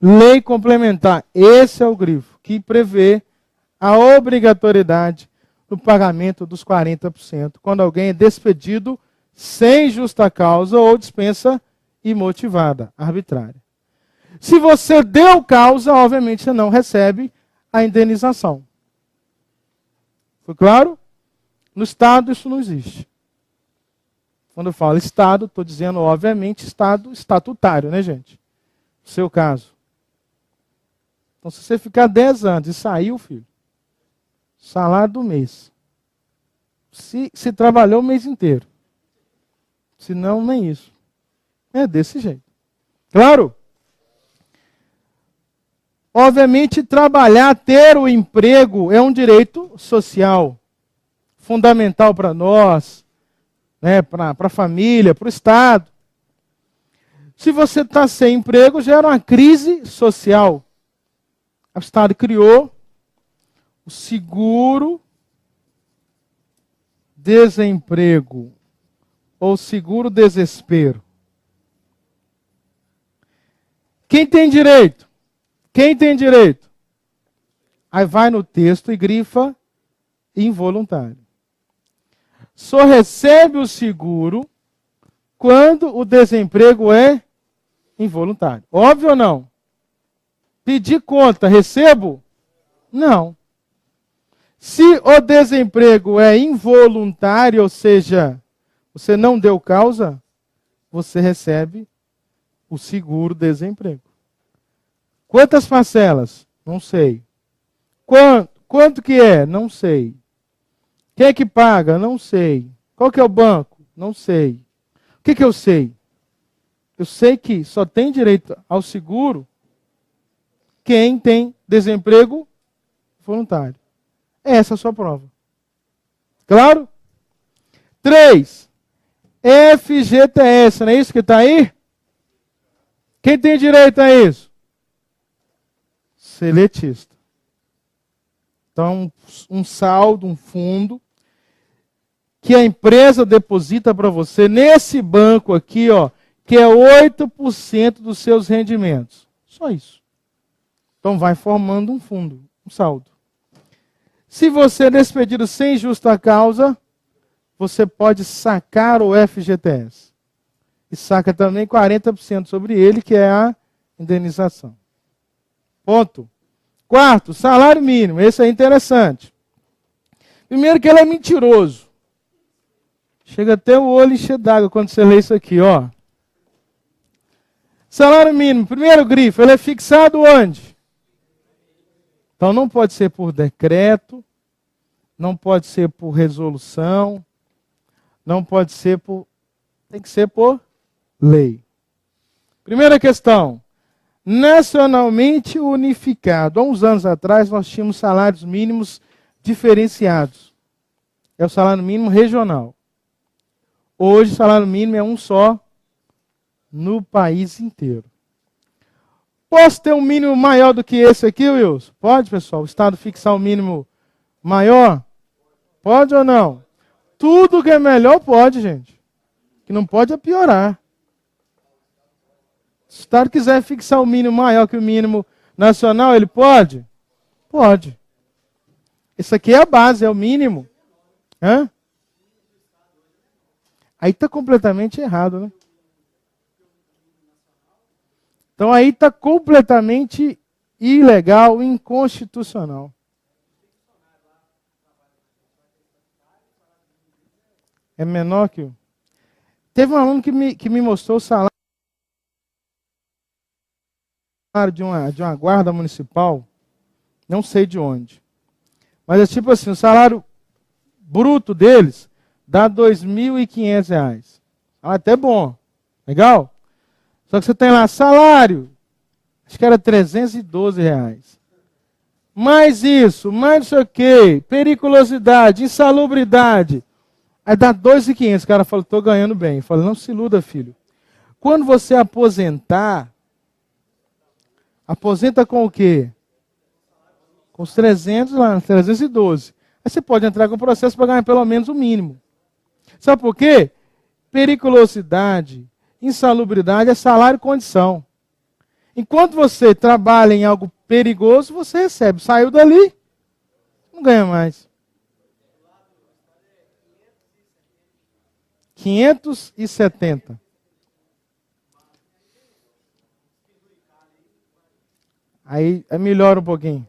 Lei complementar. Esse é o grifo que prevê a obrigatoriedade do pagamento dos 40% quando alguém é despedido sem justa causa ou dispensa imotivada, arbitrária. Se você deu causa, obviamente você não recebe a indenização. Foi claro? No Estado isso não existe. Quando eu falo Estado, estou dizendo, obviamente, Estado estatutário, né, gente? No seu caso. Então, se você ficar 10 anos e sair, filho, salário do mês. Se trabalhou o mês inteiro. Se não, nem isso. É desse jeito. Claro? Obviamente, trabalhar, ter o emprego é um direito social. Fundamental para nós, né, para a família, para o Estado. Se você está sem emprego, gera uma crise social. O Estado criou o seguro-desemprego ou seguro-desespero. Quem tem direito? Quem tem direito? Aí vai no texto e grifa involuntário. Só recebe o seguro quando o desemprego é involuntário. Óbvio ou não? Pedir conta, recebo? Não. Se o desemprego é involuntário, ou seja, você não deu causa, você recebe o seguro-desemprego. Quantas parcelas? Não sei. Quanto que é? Não sei. Quem é que paga? Não sei. Qual que é o banco? Não sei. O que eu sei? Eu sei que só tem direito ao seguro quem tem desemprego voluntário. Essa é a sua prova. Claro? 3. FGTS, não é isso que está aí? Quem tem direito a isso? Seletista. Então, um saldo, um fundo, que a empresa deposita para você nesse banco aqui, ó, que é 8% dos seus rendimentos. Só isso. Então, vai formando um fundo, um saldo. Se você é despedido sem justa causa, você pode sacar o FGTS. E saca também 40% sobre ele, que é a indenização. Ponto. 4, salário mínimo. Esse é interessante. Primeiro que ele é mentiroso. Chega até o olho encher d'água quando você lê isso aqui, ó. Salário mínimo, primeiro grifo, ele é fixado onde? Então não pode ser por decreto, não pode ser por resolução, não pode ser por... Tem que ser por lei. Primeira questão. Nacionalmente unificado. Há uns anos atrás nós tínhamos salários mínimos diferenciados. É o salário mínimo regional. Hoje o salário mínimo é um só no país inteiro. Posso ter um mínimo maior do que esse aqui, Wilson? Pode, pessoal? O Estado fixar um mínimo maior? Pode ou não? Tudo que é melhor pode, gente. O que não pode é piorar. Se o Estado quiser fixar um mínimo maior que o mínimo nacional, ele pode? Pode. Isso aqui é a base, é o mínimo. Hã? Aí está completamente errado, né? Então aí está completamente ilegal, inconstitucional. É menor que o... Teve um aluno que me mostrou o salário de uma guarda municipal, não sei de onde. Mas é tipo assim, o salário bruto deles dá R$ 2.500. Até bom. Legal? Só que você tem lá salário, acho que era R$ 312. Mais isso, mais não sei o quê, periculosidade, insalubridade. Aí dá R$ 2.500. O cara falou, estou ganhando bem. Eu falei, não se iluda, filho. Quando você aposentar, aposenta com o quê? Com os 300 lá, 312. Aí você pode entrar com o processo para ganhar pelo menos o mínimo. Sabe por quê? Periculosidade, insalubridade é salário e condição. Enquanto você trabalha em algo perigoso, você recebe. Saiu dali, não ganha mais. 570. Aí melhora um pouquinho.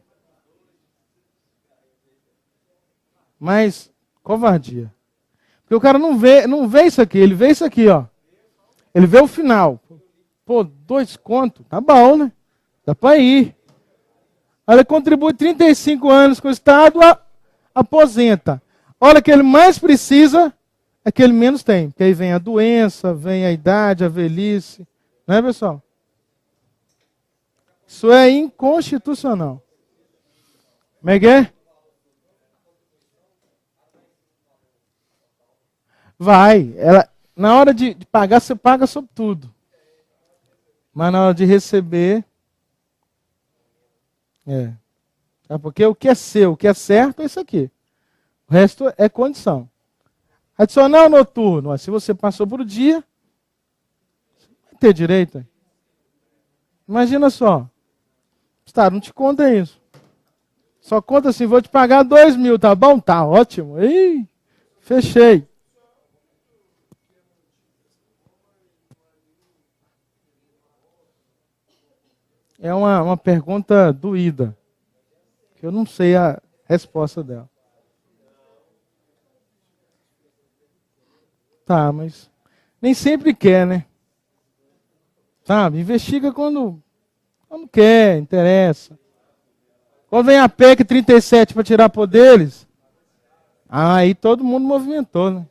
Mas, covardia. Porque o cara não vê isso aqui, ele vê isso aqui, ó. Ele vê o final. Pô, 2 contos, tá bom, né? Dá para ir. Aí ele contribui 35 anos com o Estado, aposenta. Olha que ele mais precisa, é que ele menos tem. Porque aí vem a doença, vem a idade, a velhice. Não é, pessoal? Isso é inconstitucional. Como é que é? Vai. Na hora de pagar, você paga sobre tudo. Mas na hora de receber... Sabe por quê? O que é seu, o que é certo é isso aqui. O resto é condição. Adicional noturno. Se você passou por dia, vai ter direito. Imagina só. O Estado não te conta isso. Só conta assim, vou te pagar 2.000, tá bom? Tá ótimo. Ih, fechei. É uma pergunta doída. Que eu não sei a resposta dela. Tá, mas nem sempre quer, né? Sabe? Investiga quando quer, interessa. Quando vem a PEC 37 para tirar poderes, aí todo mundo movimentou, né?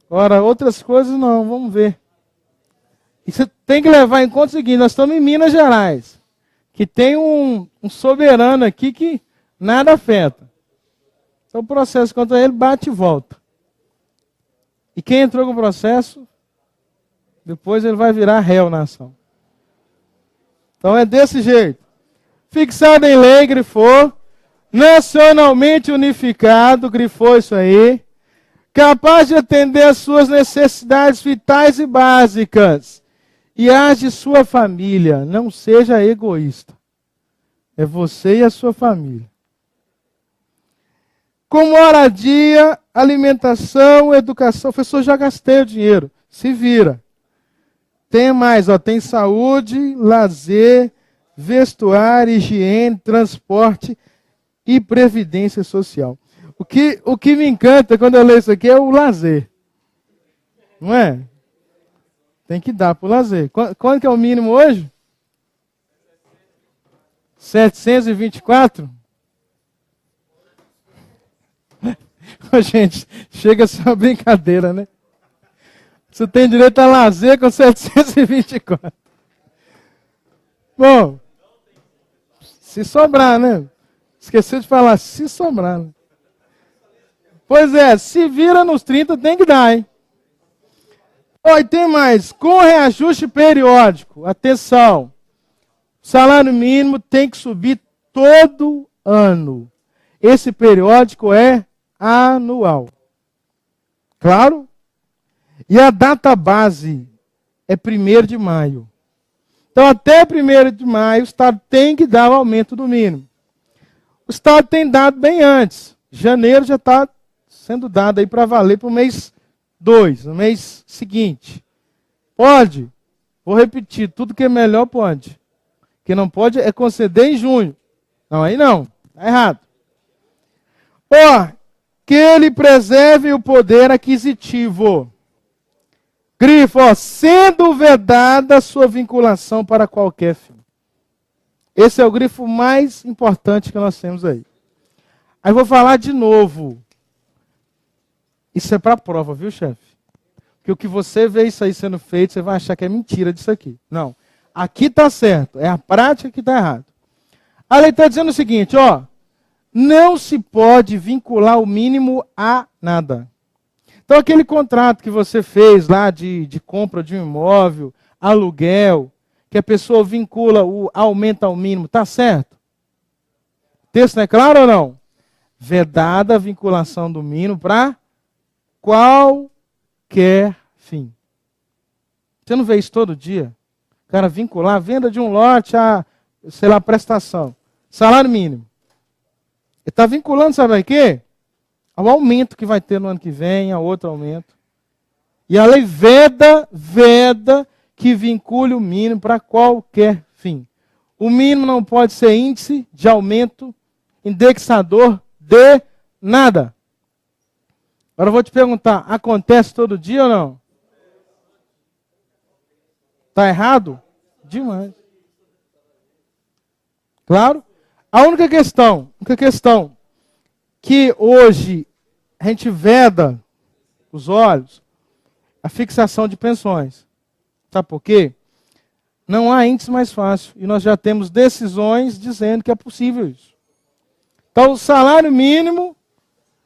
Ora, outras coisas não, vamos ver. E você tem que levar em conta o seguinte, nós estamos em Minas Gerais, que tem um soberano aqui que nada afeta. Então o processo contra ele bate e volta. E quem entrou com o processo, depois ele vai virar réu na ação. Então é desse jeito. Fixado em lei, grifou. Nacionalmente unificado, grifou isso aí. Capaz de atender às suas necessidades vitais e básicas. E as de sua família. Não seja egoísta. É você e a sua família. Com moradia, alimentação, educação. Professor, já gastei o dinheiro. Se vira. Tem mais, ó, tem saúde, lazer, vestuário, higiene, transporte e previdência social. O que me encanta quando eu leio isso aqui é o lazer. Não é? Tem que dar para o lazer. Quanto que é o mínimo hoje? 724? Gente, chega a ser uma brincadeira, né? Você tem direito a lazer com 724. Bom, se sobrar, né? Esqueci de falar, se sobrar, né? Pois é, se vira nos 30 tem que dar, hein? Oi, tem mais. Com reajuste periódico, atenção. O salário mínimo tem que subir todo ano. Esse periódico é anual. Claro? E a data base é 1º de maio. Então, até 1º de maio, o Estado tem que dar o aumento do mínimo. O Estado tem dado bem antes. Janeiro já está sendo dado aí para valer para o mês 2, no mês seguinte. Pode? Vou repetir, tudo que é melhor pode. O que não pode é conceder em junho. Não, aí não. Está errado. Ó, que ele preserve o poder aquisitivo. Grifo, ó, sendo vedada a sua vinculação para qualquer fim. Esse é o grifo mais importante que nós temos aí. Aí vou falar de novo. Isso é para prova, viu, chefe? Porque o que você vê isso aí sendo feito, você vai achar que é mentira disso aqui. Não. Aqui está certo. É a prática que está errado. A lei está dizendo o seguinte, ó. Não se pode vincular o mínimo a nada. Então, aquele contrato que você fez lá de compra de um imóvel, aluguel, que a pessoa vincula, aumenta ao mínimo, está certo? O texto não é claro ou não? Vedada a vinculação do mínimo para qualquer fim. Você não vê isso todo dia? O cara vincular a venda de um lote a, sei lá, prestação. Salário mínimo. Ele está vinculando, sabe o quê? Ao aumento que vai ter no ano que vem, a outro aumento. E a lei veda que vincule o mínimo para qualquer fim. O mínimo não pode ser índice de aumento, indexador de nada. Agora eu vou te perguntar, acontece todo dia ou não? Está errado? Demais. Claro? A única questão que hoje a gente veda os olhos, a fixação de pensões. Sabe por quê? Não há índice mais fácil. E nós já temos decisões dizendo que é possível isso. Então, o salário mínimo,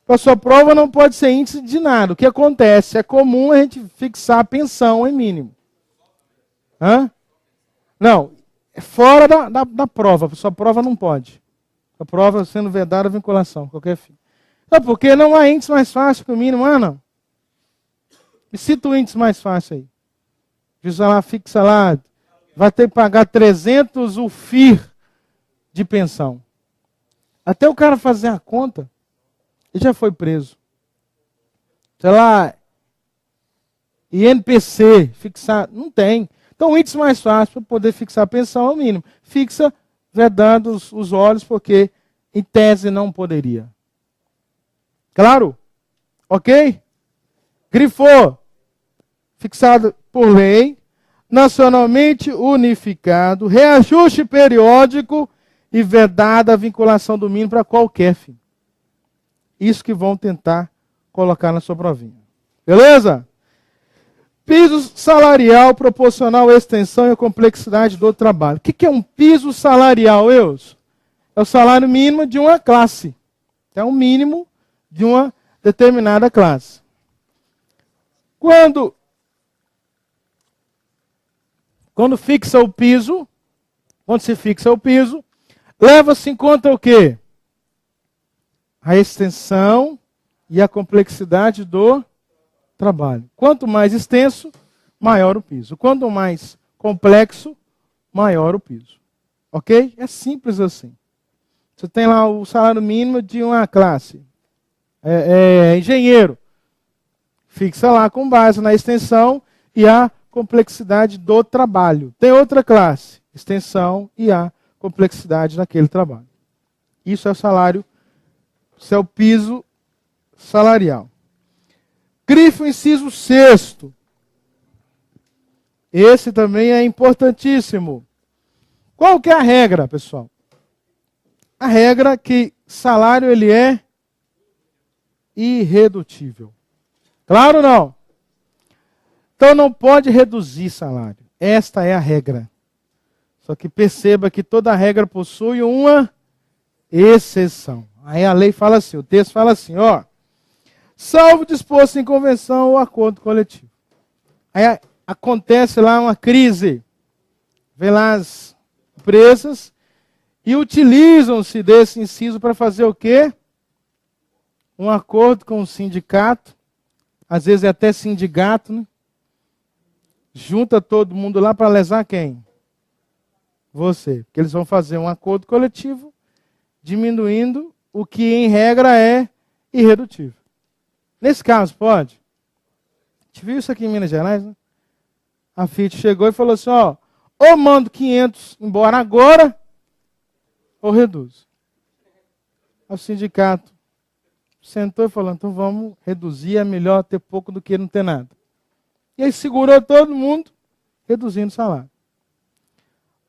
para sua prova, não pode ser índice de nada. O que acontece? É comum a gente fixar a pensão em mínimo. Hã? Não, é fora da prova. A sua prova não pode. A prova sendo vedada a vinculação, qualquer fim. Sabe por quê? Não há índice mais fácil que o mínimo, não. Me cita o índice mais fácil aí. Diz lá, fixa lá, vai ter que pagar 300 o FIR de pensão. Até o cara fazer a conta, ele já foi preso. Sei lá, INPC, fixar, não tem. Então o índice mais fácil para poder fixar a pensão é o mínimo. Fixa vedando os olhos, porque em tese não poderia. Claro? Ok? Grifou. Fixado por lei, nacionalmente unificado, reajuste periódico e vedada a vinculação do mínimo para qualquer fim. Isso que vão tentar colocar na sua provinha. Beleza? Piso salarial proporcional à extensão e à complexidade do trabalho. O que é um piso salarial, Eus? É o salário mínimo de uma classe. É o mínimo de uma determinada classe. Quando fixa o piso, quando se fixa o piso, leva-se em conta o quê? A extensão e a complexidade do trabalho. Quanto mais extenso, maior o piso. Quanto mais complexo, maior o piso. Ok? É simples assim. Você tem lá o salário mínimo de uma classe. Engenheiro. Fixa lá com base na extensão e a complexidade do trabalho. Tem outra classe. Extensão e a complexidade daquele trabalho. Isso é o salário, isso é o piso salarial. Grifo inciso 6º. Esse também é importantíssimo. Qual que é a regra, pessoal? A regra é que salário ele é irredutível. Claro ou não? Então não pode reduzir salário. Esta é a regra. Só que perceba que toda regra possui uma exceção. Aí a lei fala assim, o texto fala assim, ó. Salvo disposto em convenção ou acordo coletivo. Aí acontece lá uma crise. Vem lá as empresas e utilizam-se desse inciso para fazer o quê? Um acordo com o sindicato. Às vezes é até sindicato, né? Junta todo mundo lá para lesar quem? Você. Porque eles vão fazer um acordo coletivo diminuindo o que em regra é irredutível. Nesse caso, pode? A gente viu isso aqui em Minas Gerais, né? A Fiat chegou e falou assim, ó, ou mando 500 embora agora, ou reduz. O sindicato sentou e falou, então vamos reduzir, é melhor ter pouco do que não ter nada. E aí segurou todo mundo, reduzindo o salário.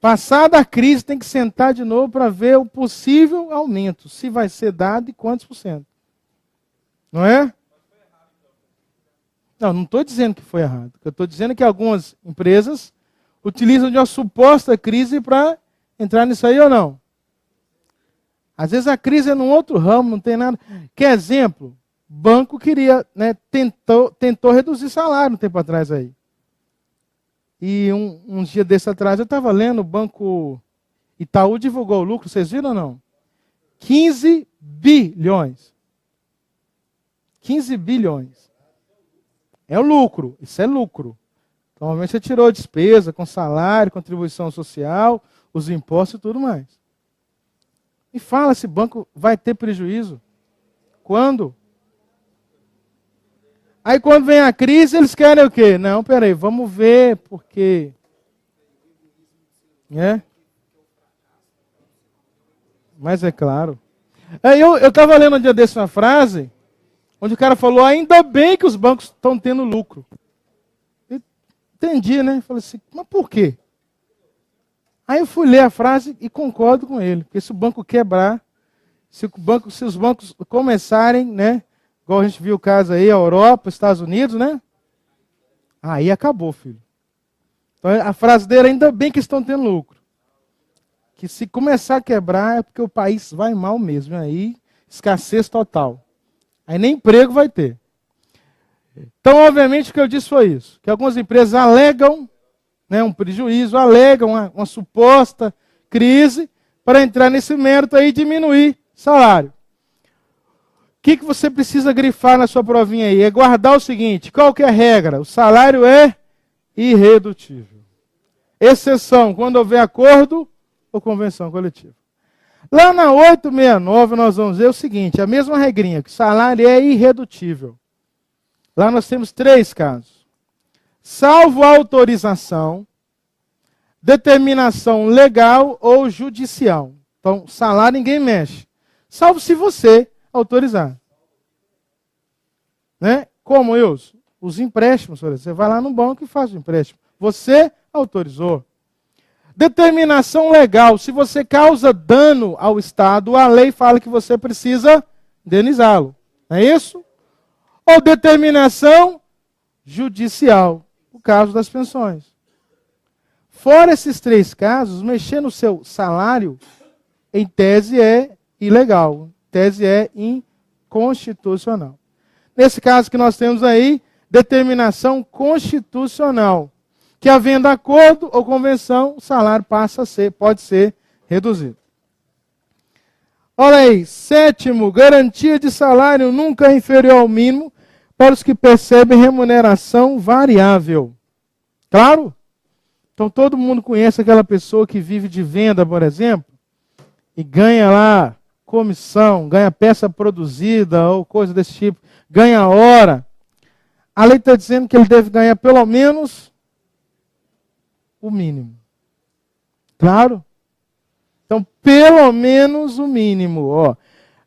Passada a crise, tem que sentar de novo para ver o possível aumento, se vai ser dado e quantos por cento. Não é? Não estou dizendo que foi errado. Eu estou dizendo que algumas empresas utilizam de uma suposta crise para entrar nisso aí ou não. Às vezes a crise é num outro ramo, não tem nada. Que exemplo? Banco queria, né, tentou reduzir salário um tempo atrás aí. E um dia desse atrás eu estava lendo, o Banco Itaú divulgou o lucro, vocês viram ou não? 15 bilhões. 15 bilhões. É o lucro, isso é lucro. Normalmente você tirou a despesa com salário, contribuição social, os impostos e tudo mais. E fala se o banco vai ter prejuízo. Quando? Aí quando vem a crise, eles querem o quê? Não, peraí, vamos ver, porque... Mas é claro. Eu estava lendo um dia desse uma frase, onde o cara falou, ainda bem que os bancos estão tendo lucro. Eu entendi, né? Falei assim, mas por quê? Aí eu fui ler a frase e concordo com ele. Porque se o banco quebrar, se os bancos começarem, né? Igual a gente viu o caso aí, a Europa, Estados Unidos, né? Aí acabou, filho. Então a frase dele, ainda bem que estão tendo lucro. Que se começar a quebrar é porque o país vai mal mesmo. Aí escassez total. Aí nem emprego vai ter. Então, obviamente, o que eu disse foi isso. Que algumas empresas alegam, né, um prejuízo, alegam uma suposta crise para entrar nesse mérito aí e diminuir salário. O que você precisa grifar na sua provinha aí? É guardar o seguinte, qual que é a regra? O salário é irredutível. Exceção, quando houver acordo ou convenção coletiva. Lá na 869 nós vamos ver o seguinte, a mesma regrinha, que o salário é irredutível. Lá nós temos 3 casos. Salvo autorização, determinação legal ou judicial. Então, salário ninguém mexe. Salvo se você autorizar. Né? Como, Wilson? Os empréstimos, por exemplo. Você vai lá no banco e faz o empréstimo. Você autorizou. Determinação legal. Se você causa dano ao Estado, a lei fala que você precisa indenizá-lo. Não é isso? Ou determinação judicial, o caso das pensões. Fora esses três casos, mexer no seu salário, em tese é ilegal, em tese é inconstitucional. Nesse caso que nós temos aí, determinação constitucional, que havendo acordo ou convenção, o salário pode ser reduzido. Olha aí, sétimo, garantia de salário nunca inferior ao mínimo para os que percebem remuneração variável. Claro? Então todo mundo conhece aquela pessoa que vive de venda, por exemplo, e ganha lá comissão, ganha peça produzida ou coisa desse tipo, ganha hora. A lei está dizendo que ele deve ganhar pelo menos o mínimo. Claro? Então, pelo menos o mínimo. Ó.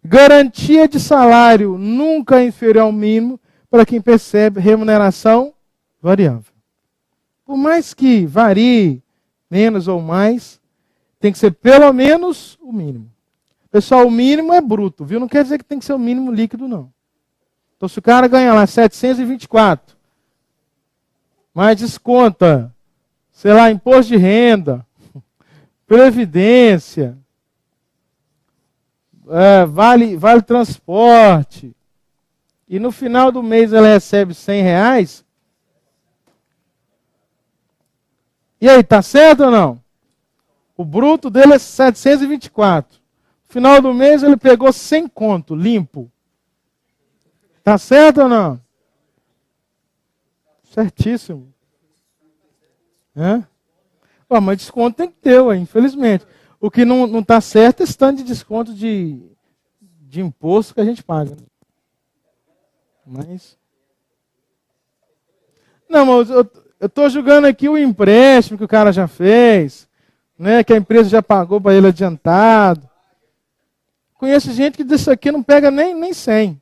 Garantia de salário nunca inferior ao mínimo para quem percebe remuneração variável. Por mais que varie menos ou mais, tem que ser pelo menos o mínimo. Pessoal, o mínimo é bruto, viu? Não quer dizer que tem que ser o mínimo líquido, não. Então, se o cara ganha lá 724, mas desconta, sei lá, imposto de renda, previdência, vale transporte, e no final do mês ele recebe R$100, e aí, tá certo ou não? O bruto dele é 724. No final do mês ele pegou 100 conto, limpo. Tá certo ou não? Certíssimo. Mas desconto tem que ter, infelizmente. O que não está certo é esse tanto de desconto de imposto que a gente paga. Mas... Não, mas eu estou julgando aqui o empréstimo que o cara já fez, né, que a empresa já pagou para ele adiantado. Conheço gente que disso aqui não pega nem 100.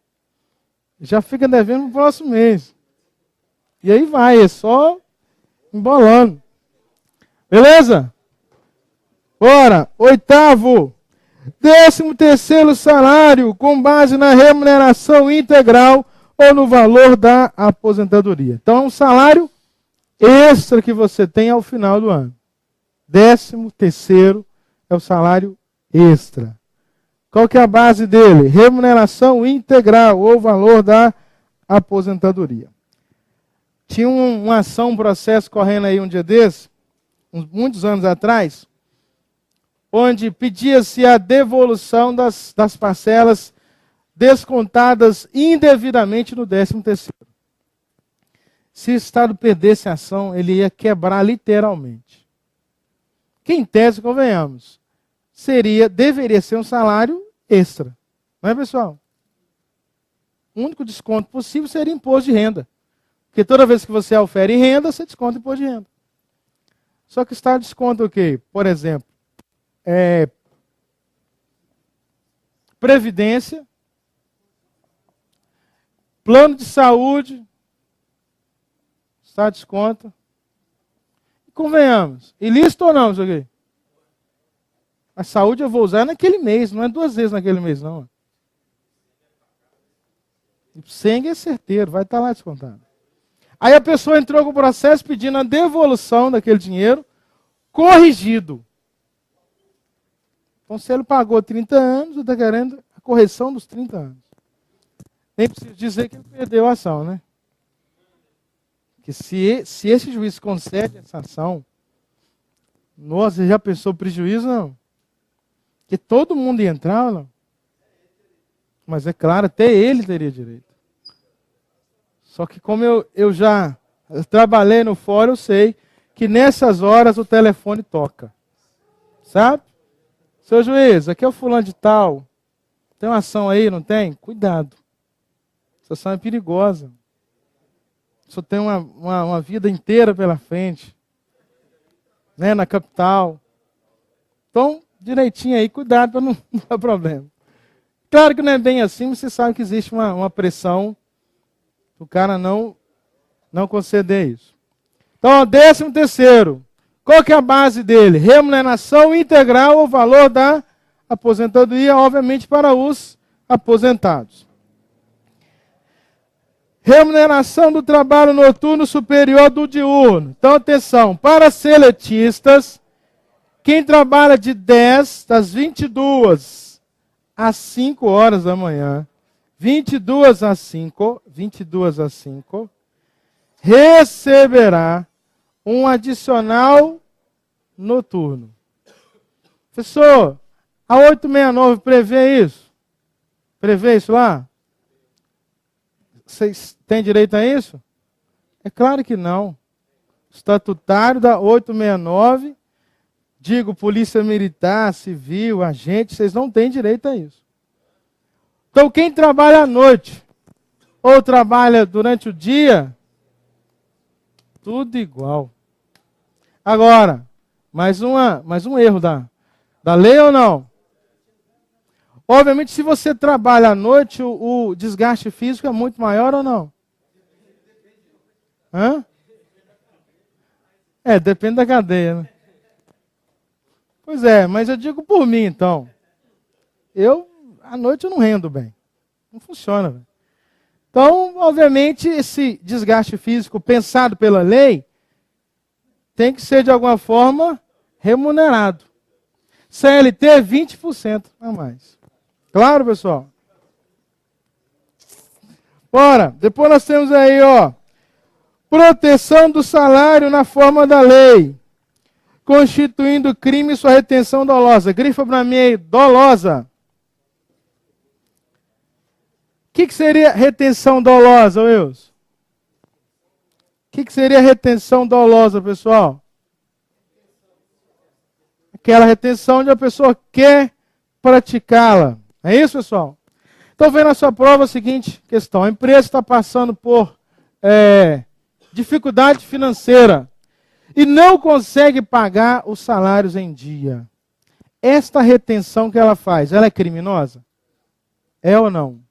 Já fica devendo no próximo mês. E aí vai, é só embolando. Beleza? Bora. Oitavo. 13º salário com base na remuneração integral ou no valor da aposentadoria. Então, é um salário extra que você tem ao final do ano. 13º é o salário extra. Qual que é a base dele? Remuneração integral ou valor da aposentadoria. Tinha uma ação, um processo correndo aí um dia desse, muitos anos atrás, onde pedia-se a devolução das parcelas descontadas indevidamente no 13º. Se o Estado perdesse a ação, ele ia quebrar literalmente. Que em tese, convenhamos, deveria ser um salário extra. Não é, pessoal? O único desconto possível seria imposto de renda. Porque toda vez que você ofere renda, você desconta imposto de renda. Só que o Estado desconta o quê? Por exemplo, previdência, plano de saúde, o Estado desconta. E convenhamos, ilícito ou não isso aqui? A saúde eu vou usar naquele mês, não é 2 vezes naquele mês, não. O sangue é certeiro, vai estar lá descontado. Aí a pessoa entrou com o processo pedindo a devolução daquele dinheiro corrigido. Então, se ele pagou 30 anos, ele está querendo a correção dos 30 anos. Nem preciso dizer que ele perdeu a ação, né? Porque se esse juiz concede essa ação, nossa, já pensou prejuízo? Não. Que todo mundo ia entrar, não? Mas é claro, até ele teria direito. Só que como eu já trabalhei no fórum, eu sei que nessas horas o telefone toca. Sabe? Seu juiz, aqui é o fulano de tal. Tem uma ação aí, não tem? Cuidado. Essa ação é perigosa. Só tem uma vida inteira pela frente. Né, na capital. Então, direitinho aí, cuidado para não dar problema. Claro que não é bem assim, mas você sabe que existe uma pressão o cara não conceder isso. Então, 13º, Qual que é a base dele? Remuneração integral ou valor da aposentadoria, obviamente para os aposentados. Remuneração do trabalho noturno superior do diurno. Então, atenção, para seletistas, quem trabalha de 10 das 22 às 5 horas da manhã, 22 às 5, receberá um adicional noturno. Professor, a 869 prevê isso? Prevê isso lá? Vocês têm direito a isso? É claro que não. Estatutário da 869, digo, polícia militar, civil, agente, vocês não têm direito a isso. Então, quem trabalha à noite ou trabalha durante o dia, tudo igual. Agora, mais um erro da lei ou não? Obviamente, se você trabalha à noite, o desgaste físico é muito maior ou não? Hã? Depende da cadeia, né? Pois é, mas eu digo por mim, então. À noite eu não rendo bem. Não funciona, velho. Então, obviamente, esse desgaste físico pensado pela lei tem que ser, de alguma forma, remunerado. CLT, 20% a mais. Claro, pessoal? Bora. Depois nós temos aí, proteção do salário na forma da lei, constituindo crime sua retenção dolosa. Grifa para mim aí, dolosa. O que seria retenção dolosa, Wilson? O que seria retenção dolosa, pessoal? Aquela retenção onde a pessoa quer praticá-la. É isso, pessoal? Então, vem na sua prova a seguinte questão. A empresa está passando por dificuldade financeira e não consegue pagar os salários em dia. Esta retenção que ela faz, ela é criminosa? É ou não?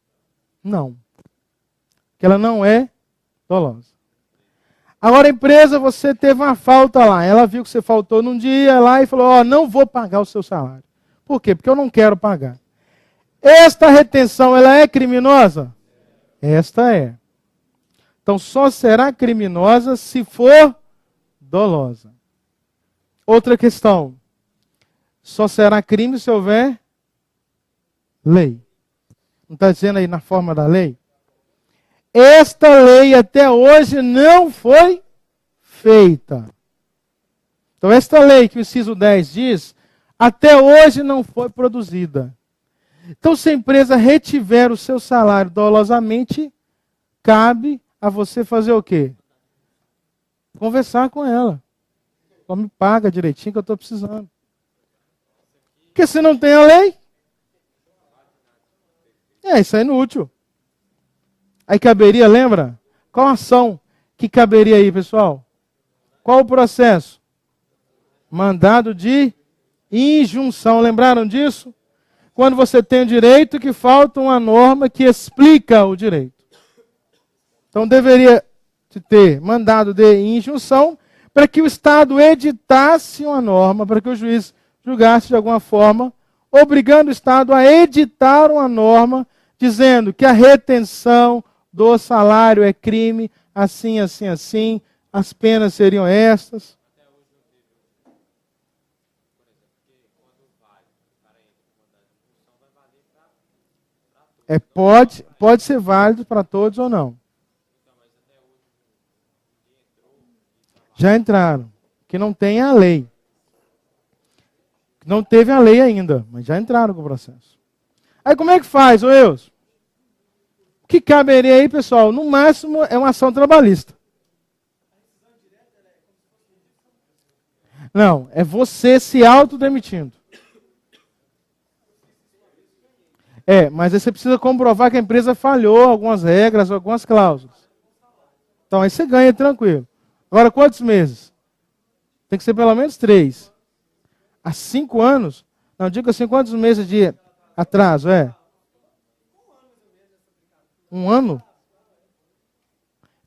Não. Porque ela não é dolosa. Agora, a empresa, você teve uma falta lá. Ela viu que você faltou num dia lá e falou, não vou pagar o seu salário. Por quê? Porque eu não quero pagar. Esta retenção, ela é criminosa? Esta é. Então, só será criminosa se for dolosa. Outra questão. Só será crime se houver lei. Não está dizendo aí na forma da lei? Esta lei até hoje não foi feita. Então, esta lei que o inciso 10 diz, até hoje não foi produzida. Então, se a empresa retiver o seu salário dolosamente, cabe a você fazer o quê? Conversar com ela. Só me paga direitinho que eu estou precisando. Porque se não tem a lei, isso é inútil. Aí caberia, lembra? Qual a ação que caberia aí, pessoal? Qual o processo? Mandado de injunção. Lembraram disso? Quando você tem o direito que falta uma norma que explica o direito. Então deveria ter mandado de injunção para que o Estado editasse uma norma, para que o juiz julgasse de alguma forma, obrigando o Estado a editar uma norma dizendo que a retenção do salário é crime, assim, assim, assim, as penas seriam estas. Pode ser válido para todos ou não. Já entraram. Que não tem a lei. Não teve a lei ainda, mas já entraram com o processo. Aí como é que faz, Wilson? O que caberia aí, pessoal? No máximo é uma ação trabalhista. Não, é você se autodemitindo. Mas aí você precisa comprovar que a empresa falhou algumas regras, algumas cláusulas. Então aí você ganha tranquilo. Agora, quantos meses? Tem que ser pelo menos 3. Há 5 anos? Não, digo assim, quantos meses de atraso? 1 ano?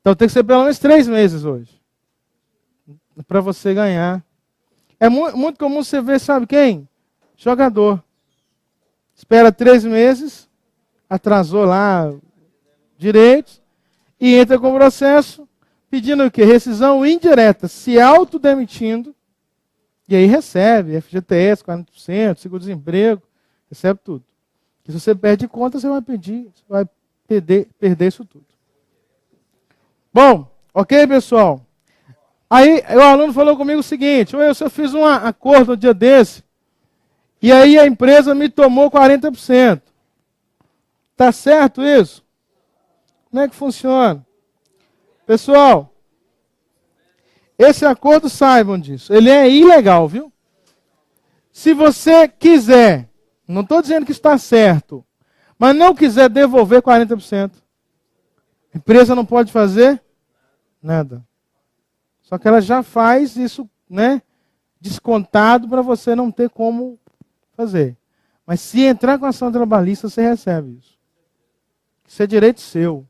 Então tem que ser pelo menos 3 meses hoje. Para você ganhar É muito comum você ver, sabe quem? Jogador. Espera 3 meses, atrasou lá direitos, e entra com o processo pedindo o quê? Rescisão indireta, se autodemitindo, e aí recebe FGTS, 40%, seguro-desemprego, recebe tudo. E se você perde conta, você vai perder isso tudo. Bom, ok, pessoal? Aí o aluno falou comigo o seguinte: eu fiz um acordo no dia desse, e aí a empresa me tomou 40%. Tá certo isso? Como é que funciona? Pessoal, esse acordo, saibam disso, ele é ilegal, viu? Se você quiser, não estou dizendo que está certo, mas não quiser devolver 40%, a empresa não pode fazer nada. Só que ela já faz isso, né, descontado para você não ter como fazer. Mas se entrar com ação trabalhista, você recebe isso. Isso é direito seu.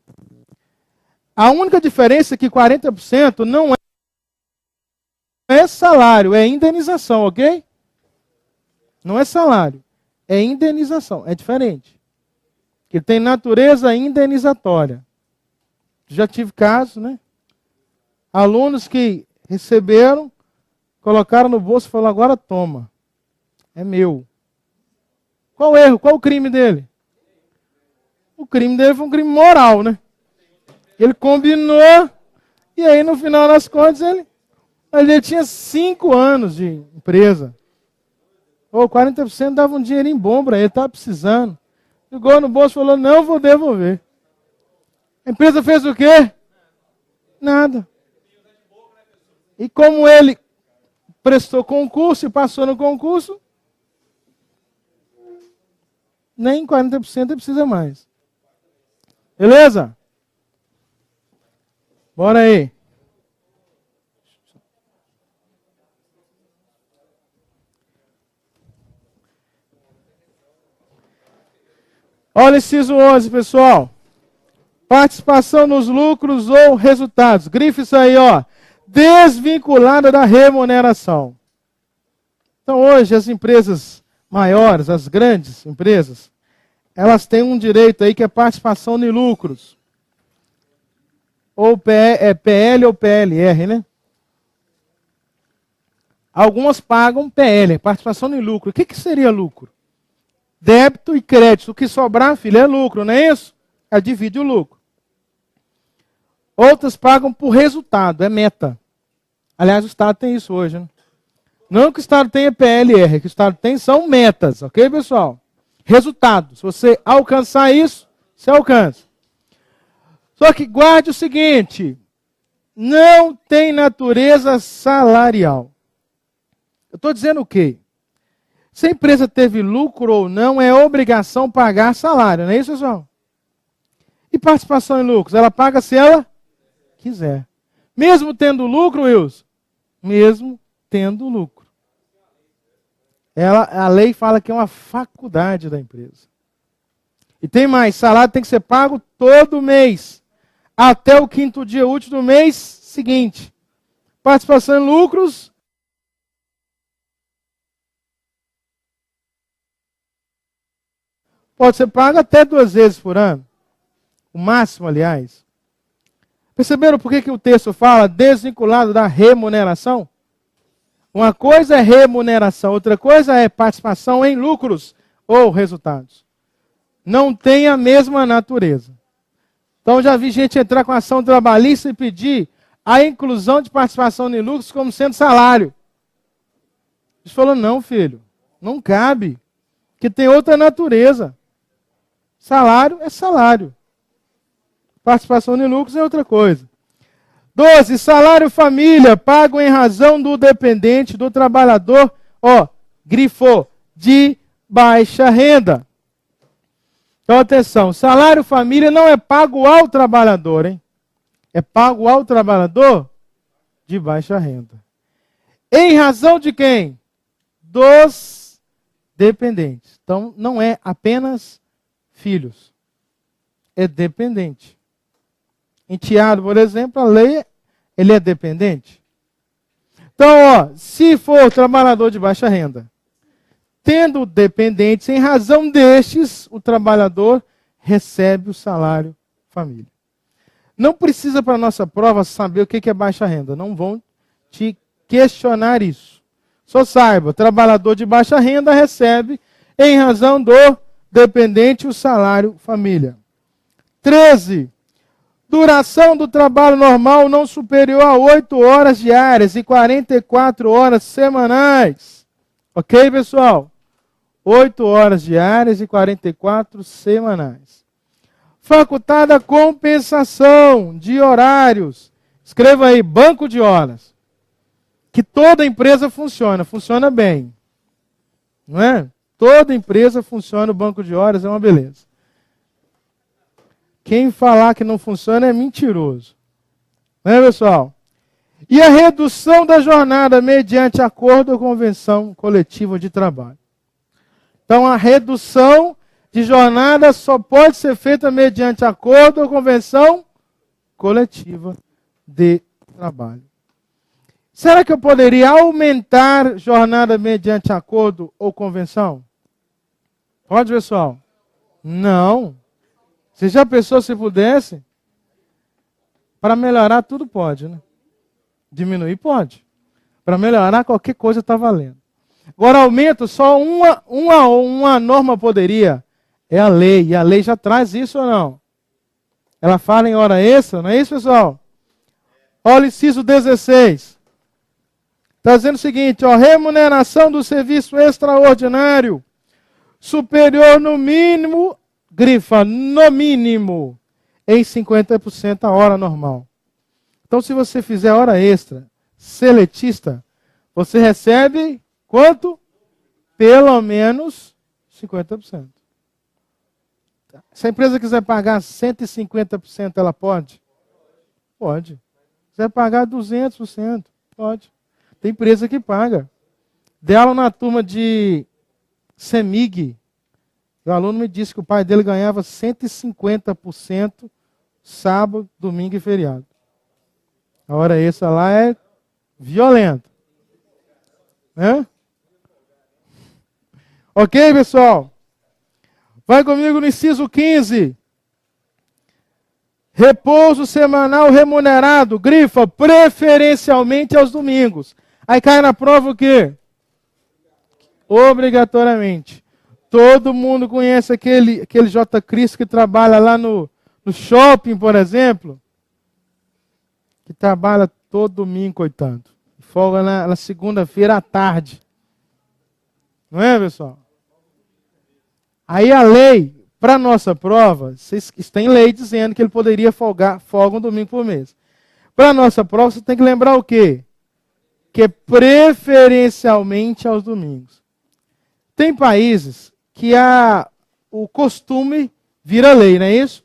A única diferença é que 40% não é salário, é indenização, ok? Não é salário, é indenização, é diferente. Que tem natureza indenizatória. Já tive casos, né? Alunos que receberam, colocaram no bolso e falaram: agora toma, é meu. Qual o erro? Qual o crime dele? O crime dele foi um crime moral, né? Ele combinou, e aí no final das contas ele tinha 5 anos de empresa. 40% dava um dinheirinho bom para ele, estava precisando. Ligou no bolso e falou: não vou devolver. A empresa fez o quê? Nada. E como ele prestou concurso e passou no concurso, nem 40% ele precisa mais. Beleza? Bora aí. Olha inciso 11, pessoal. Participação nos lucros ou resultados. Grife isso aí, ó. Desvinculada da remuneração. Então, hoje, as empresas maiores, as grandes empresas, elas têm um direito aí que é participação em lucros. Ou PL ou PLR, né? Algumas pagam PL, participação em lucro. O que seria lucro? Débito e crédito. O que sobrar, filho, é lucro, não é isso? Divide o lucro. Outras pagam por resultado, é meta. Aliás, o Estado tem isso hoje, né? Não que o Estado tenha PLR, que o Estado tem são metas, ok, pessoal? Resultado. Se você alcançar isso, você alcança. Só que guarde o seguinte: não tem natureza salarial. Eu estou dizendo o quê? Se a empresa teve lucro ou não, é obrigação pagar salário, não é isso, pessoal? E participação em lucros? Ela paga se ela quiser. Mesmo tendo lucro, Wilson? Mesmo tendo lucro. A lei fala que é uma faculdade da empresa. E tem mais: salário tem que ser pago todo mês, até o 5º dia útil do mês seguinte. Participação em lucros pode ser pago até 2 vezes por ano. O máximo, aliás. Perceberam por que o texto fala desvinculado da remuneração? Uma coisa é remuneração, outra coisa é participação em lucros ou resultados. Não tem a mesma natureza. Então já vi gente entrar com ação trabalhista e pedir a inclusão de participação em lucros como sendo salário. Eles falaram: não, filho, não cabe, que tem outra natureza. Salário é salário. Participação em lucros é outra coisa. 12. Salário família, pago em razão do dependente, do trabalhador, grifou, de baixa renda. Então, atenção, salário família não é pago ao trabalhador, hein? É pago ao trabalhador de baixa renda. Em razão de quem? Dos dependentes. Então, não é apenas filhos. É dependente. Enteado, por exemplo, a lei, ele é dependente. Então, ó, se for trabalhador de baixa renda, tendo dependentes, em razão destes, o trabalhador recebe o salário família. Não precisa para a nossa prova saber o que é baixa renda. Não vão te questionar isso. Só saiba, trabalhador de baixa renda recebe, em razão do dependente, o salário família. 13. Duração do trabalho normal não superior a 8 horas diárias e 44 horas semanais. Ok, pessoal? 8 horas diárias e 44 semanais. Facultada compensação de horários. Escreva aí, banco de horas. Que toda empresa funciona bem. Não é? Toda empresa funciona, o banco de horas é uma beleza. Quem falar que não funciona é mentiroso. Não é, pessoal? E a redução da jornada mediante acordo ou convenção coletiva de trabalho. Então, a redução de jornada só pode ser feita mediante acordo ou convenção coletiva de trabalho. Será que eu poderia aumentar jornada mediante acordo ou convenção? Pode, pessoal? Não. Você já pensou se pudesse? Para melhorar tudo pode, né? Diminuir pode. Para melhorar qualquer coisa está valendo. Agora aumento só uma norma poderia. É a lei. E a lei já traz isso ou não? Ela fala em hora extra, não é isso, pessoal? Olha o inciso 16. Está dizendo o seguinte, ó, remuneração do serviço extraordinário superior no mínimo, grifa, no mínimo, em 50% a hora normal. Então, se você fizer hora extra, seletista, você recebe quanto? Pelo menos 50%. Se a empresa quiser pagar 150%, ela pode? Pode. Se quiser pagar 200%, pode. Tem empresa que paga. Dei aula na turma de CEMIG. O aluno me disse que o pai dele ganhava 150% sábado, domingo e feriado. A hora extra lá é violenta. Né? Ok, pessoal? Vai comigo no inciso 15. Repouso semanal remunerado, grifa, preferencialmente aos domingos. Aí cai na prova o quê? Obrigatoriamente. Todo mundo conhece aquele J. Cristo que trabalha lá no shopping, por exemplo. Que trabalha todo domingo, coitado. Folga na segunda-feira à tarde. Não é, pessoal? Aí a lei, para a nossa prova, tem lei dizendo que ele poderia folga um domingo por mês. Para a nossa prova, você tem que lembrar o quê? Que é preferencialmente aos domingos. Tem países que o costume vira lei, não é isso?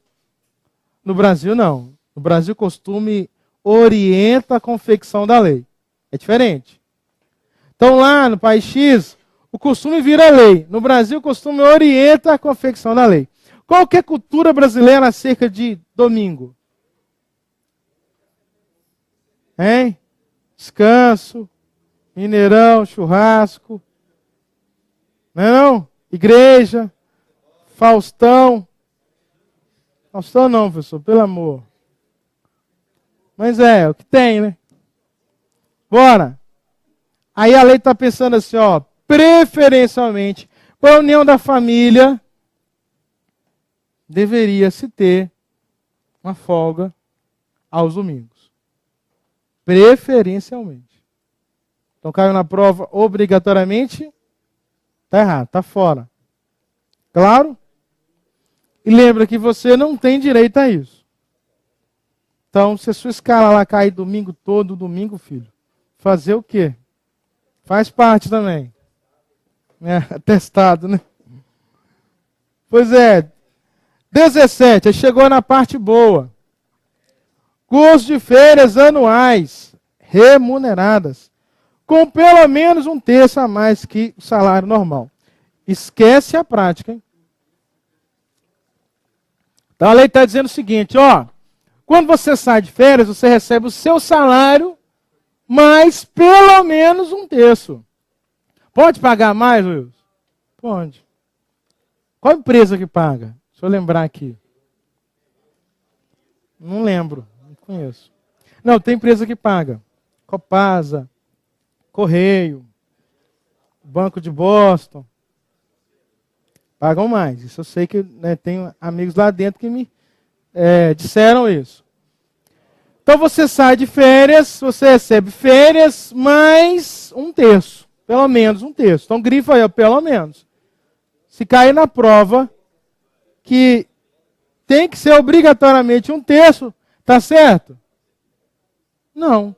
No Brasil, não. No Brasil, o costume orienta a confecção da lei. É diferente. Então, lá no país X, o costume vira lei. No Brasil, o costume orienta a confecção da lei. Qual que é a cultura brasileira acerca de domingo? Hein? Descanso, Mineirão, churrasco. Não é não? Igreja, Faustão. Faustão não, professor, pelo amor. Mas é o que tem, né? Bora. Aí a lei está pensando assim, ó, preferencialmente, para a união da família, deveria se ter uma folga aos domingos. Preferencialmente. Então caiu na prova obrigatoriamente, está errado, está fora. Claro? E lembra que você não tem direito a isso. Então, se a sua escala lá cair domingo todo, domingo, filho, fazer o quê? Faz parte também. É, atestado, né? Pois é. 17, aí chegou na parte boa. Curso de férias anuais, remuneradas, com pelo menos 1/3 a mais que o salário normal. Esquece a prática, hein? Então a lei está dizendo o seguinte, ó. Quando você sai de férias, você recebe o seu salário mais pelo menos um terço. Pode pagar mais, Wilson? Pode. Qual empresa que paga? Deixa eu lembrar aqui. Não lembro, não conheço. Não, tem empresa que paga. Copasa, Correio, Banco de Boston. Pagam mais. Isso eu sei que, né, tenho amigos lá dentro que me disseram isso. Então você sai de férias, você recebe férias mais um terço. Pelo menos um terço. Então grifa aí, pelo menos. Se cair na prova que tem que ser obrigatoriamente um terço, tá certo? Não.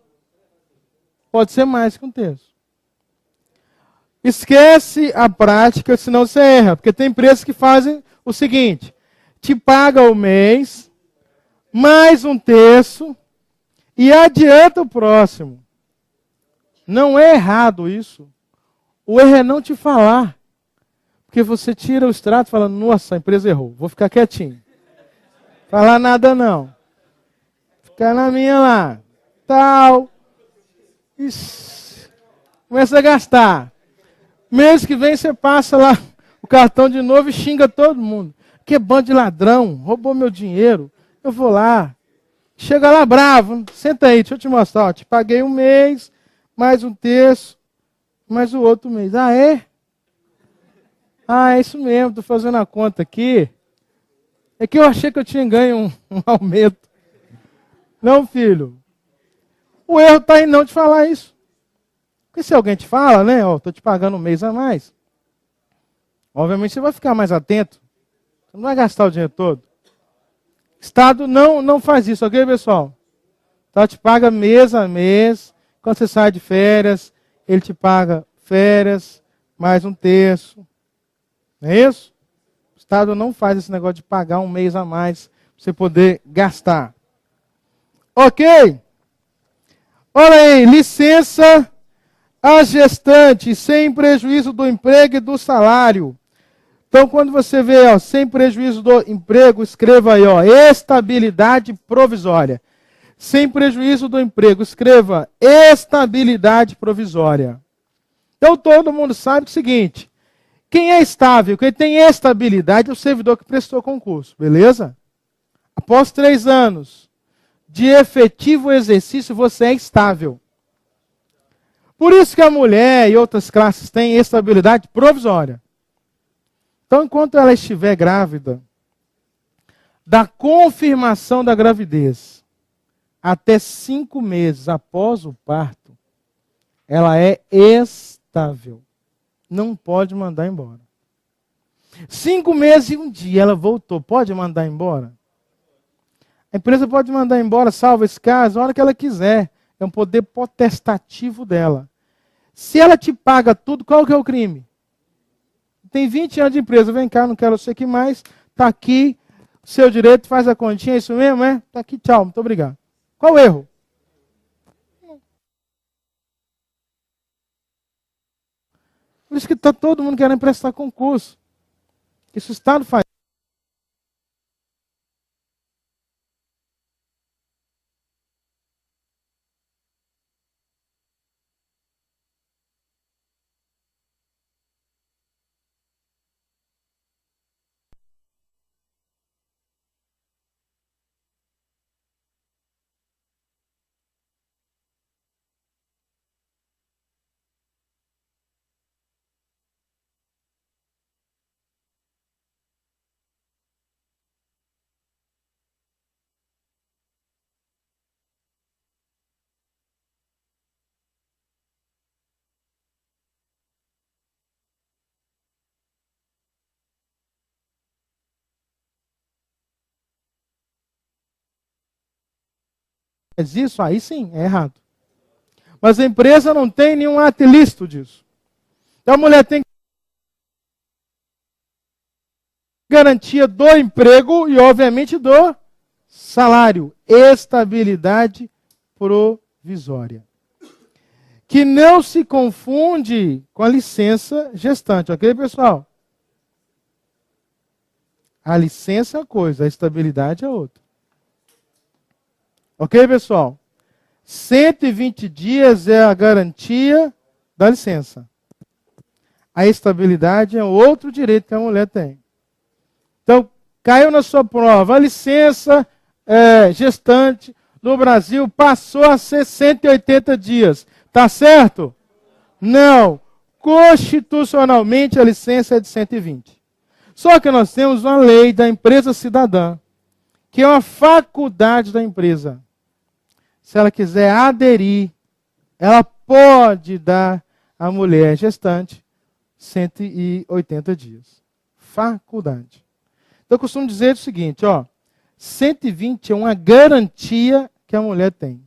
Pode ser mais que um terço. Esquece a prática, senão você erra. Porque tem empresas que fazem o seguinte: te paga o mês, mais um terço, e adianta o próximo. Não é errado isso. O erro é não te falar. Porque você tira o extrato falando, nossa, a empresa errou, vou ficar quietinho. Falar nada não. Ficar na minha lá. Tal. Isso. Começa a gastar. Mês que vem você passa lá o cartão de novo e xinga todo mundo. Que bando de ladrão, roubou meu dinheiro. Eu vou lá. Chega lá bravo. Senta aí, deixa eu te mostrar. Ó, te paguei um mês, mais um terço, mais o outro mês. Ah, é? Ah, é isso mesmo, estou fazendo a conta aqui. É que eu achei que eu tinha ganho um aumento. Não, filho. O erro está em não te falar isso. Porque se alguém te fala, né, ó, estou te pagando um mês a mais, obviamente você vai ficar mais atento. Você não vai gastar o dinheiro todo. Estado não faz isso, ok, pessoal? Tá, te paga mês a mês. Quando você sai de férias, ele te paga férias, mais um terço. Não é isso? O Estado não faz esse negócio de pagar um mês a mais para você poder gastar. Ok? Olha aí, licença a gestante, sem prejuízo do emprego e do salário. Então, quando você vê, ó, sem prejuízo do emprego, escreva aí, ó, estabilidade provisória. Sem prejuízo do emprego, escreva estabilidade provisória. Então, todo mundo sabe o seguinte: quem é estável, quem tem estabilidade é o servidor que prestou concurso, beleza? Após 3 anos de efetivo exercício, você é estável. Por isso que a mulher e outras classes têm estabilidade provisória. Então, enquanto ela estiver grávida, da confirmação da gravidez até 5 meses após o parto, ela é estável. Não pode mandar embora. 5 meses e um dia ela voltou, pode mandar embora? A empresa pode mandar embora, salva esse caso, a hora que ela quiser. É um poder potestativo dela. Se ela te paga tudo, qual que é o crime? Tem 20 anos de empresa, vem cá, não quero você aqui mais, está aqui, seu direito, faz a continha, é isso mesmo, é? Está aqui, tchau, muito obrigado. Qual o erro? Por isso que está todo mundo querendo prestar concurso. Isso o Estado faz. Mas isso aí sim, é errado. Mas a empresa não tem nenhum ato ilícito disso. Então a mulher tem garantia do emprego e, obviamente, do salário. Estabilidade provisória. Que não se confunde com a licença gestante, ok, pessoal? A licença é uma coisa, a estabilidade é outra. Ok, pessoal? 120 dias é a garantia da licença. A estabilidade é outro direito que a mulher tem. Então, caiu na sua prova, a licença gestante no Brasil passou a ser 180 dias. Tá certo? Não. Constitucionalmente, a licença é de 120. Só que nós temos uma lei da empresa cidadã, que é uma faculdade da empresa. Se ela quiser aderir, ela pode dar à mulher gestante 180 dias. Faculdade. Então, eu costumo dizer o seguinte, 120 é uma garantia que a mulher tem.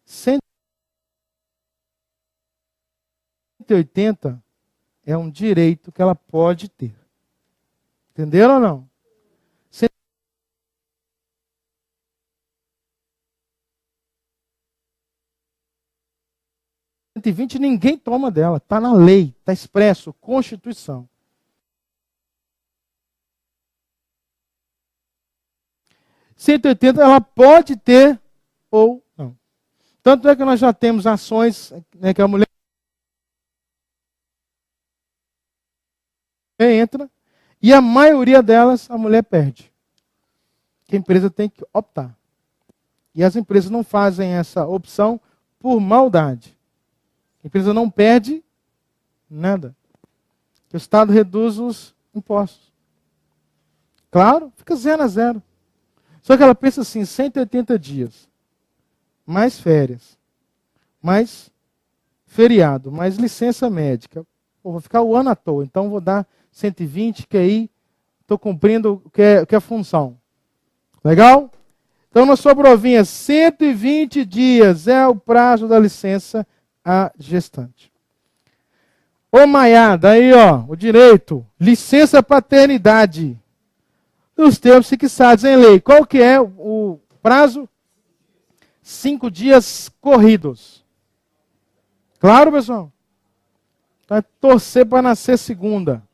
180 é um direito que ela pode ter. Entenderam ou não? 120 ninguém toma dela, está na lei, está expresso, Constituição. R$180 ela pode ter ou não. Tanto é que nós já temos ações, né, que a mulher entra e a maioria delas a mulher perde. Que a empresa tem que optar. E as empresas não fazem essa opção por maldade. A empresa não perde nada. O Estado reduz os impostos. Claro, fica 0 a 0. Só que ela pensa assim, 180 dias, mais férias, mais feriado, mais licença médica. Pô, vou ficar o ano à toa, então vou dar 120, que aí estou cumprindo o que é a função. Legal? Então, na sua provinha, 120 dias é o prazo da licença a gestante. Ô Maiada, aí o direito, licença paternidade. Os termos fixados em lei. Qual que é o prazo? 5 dias corridos. Claro, pessoal? Vai torcer para nascer segunda.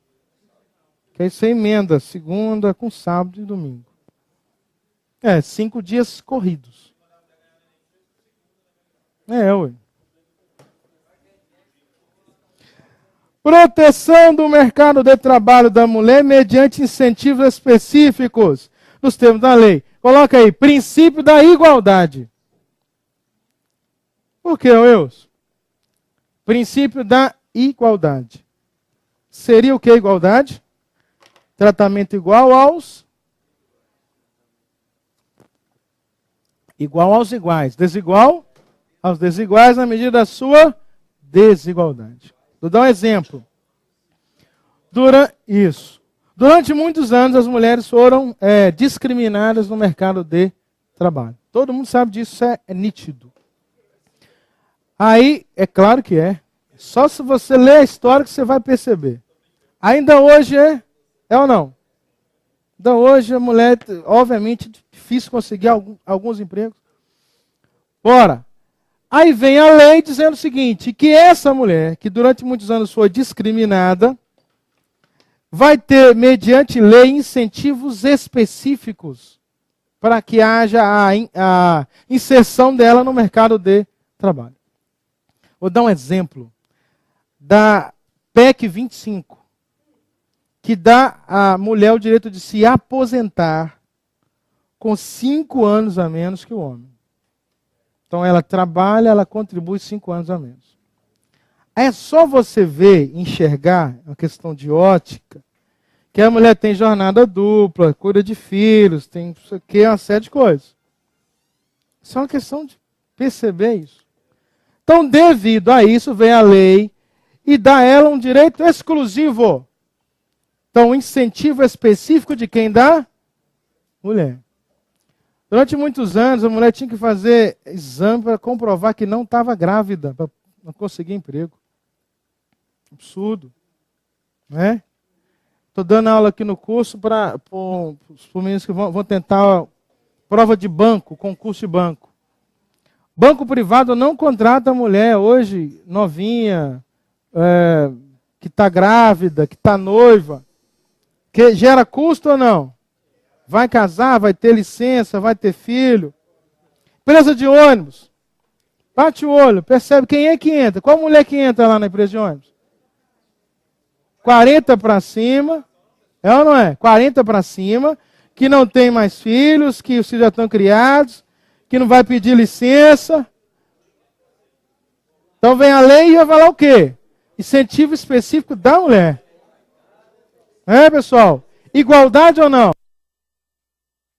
Que aí você emenda segunda com sábado e domingo. 5 dias corridos. Ué. Proteção do mercado de trabalho da mulher mediante incentivos específicos nos termos da lei. Coloca aí, princípio da igualdade. Por que, Wilson? Princípio da igualdade. Seria o que igualdade? Tratamento igual aos iguais. Desigual aos desiguais na medida da sua desigualdade. Vou dar um exemplo. Durante muitos anos, as mulheres foram discriminadas no mercado de trabalho. Todo mundo sabe disso, isso é nítido. Aí, é claro que é. Só se você ler a história que você vai perceber. Ainda hoje é ou não? Ainda hoje a mulher, obviamente, é difícil conseguir alguns empregos. Ora, aí vem a lei dizendo o seguinte, que essa mulher, que durante muitos anos foi discriminada, vai ter, mediante lei, incentivos específicos para que haja a inserção dela no mercado de trabalho. Vou dar um exemplo da PEC 25, que dá à mulher o direito de se aposentar com 5 anos a menos que o homem. Então ela trabalha, ela contribui 5 anos a menos. É só você ver, enxergar, é uma questão de ótica, que a mulher tem jornada dupla, cuida de filhos, tem não sei o quê, uma série de coisas. Isso é uma questão de perceber isso. Então, devido a isso, vem a lei e dá a ela um direito exclusivo. Então, um incentivo específico de quem dá? Mulher. Durante muitos anos, a mulher tinha que fazer exame para comprovar que não estava grávida, para não conseguir emprego. Absurdo. Não é? Estou dando aula aqui no curso para os meninos que vão tentar prova de banco, concurso de banco. Banco privado não contrata a mulher hoje, novinha, que está grávida, que está noiva, que gera custo ou não? Vai casar, vai ter licença, vai ter filho. Empresa de ônibus. Bate o olho, percebe quem é que entra. Qual mulher que entra lá na empresa de ônibus? 40 para cima, é ou não é? 40 para cima, que não tem mais filhos, que os filhos já estão criados, que não vai pedir licença. Então vem a lei e vai falar o quê? Incentivo específico da mulher. É, pessoal? Igualdade ou não?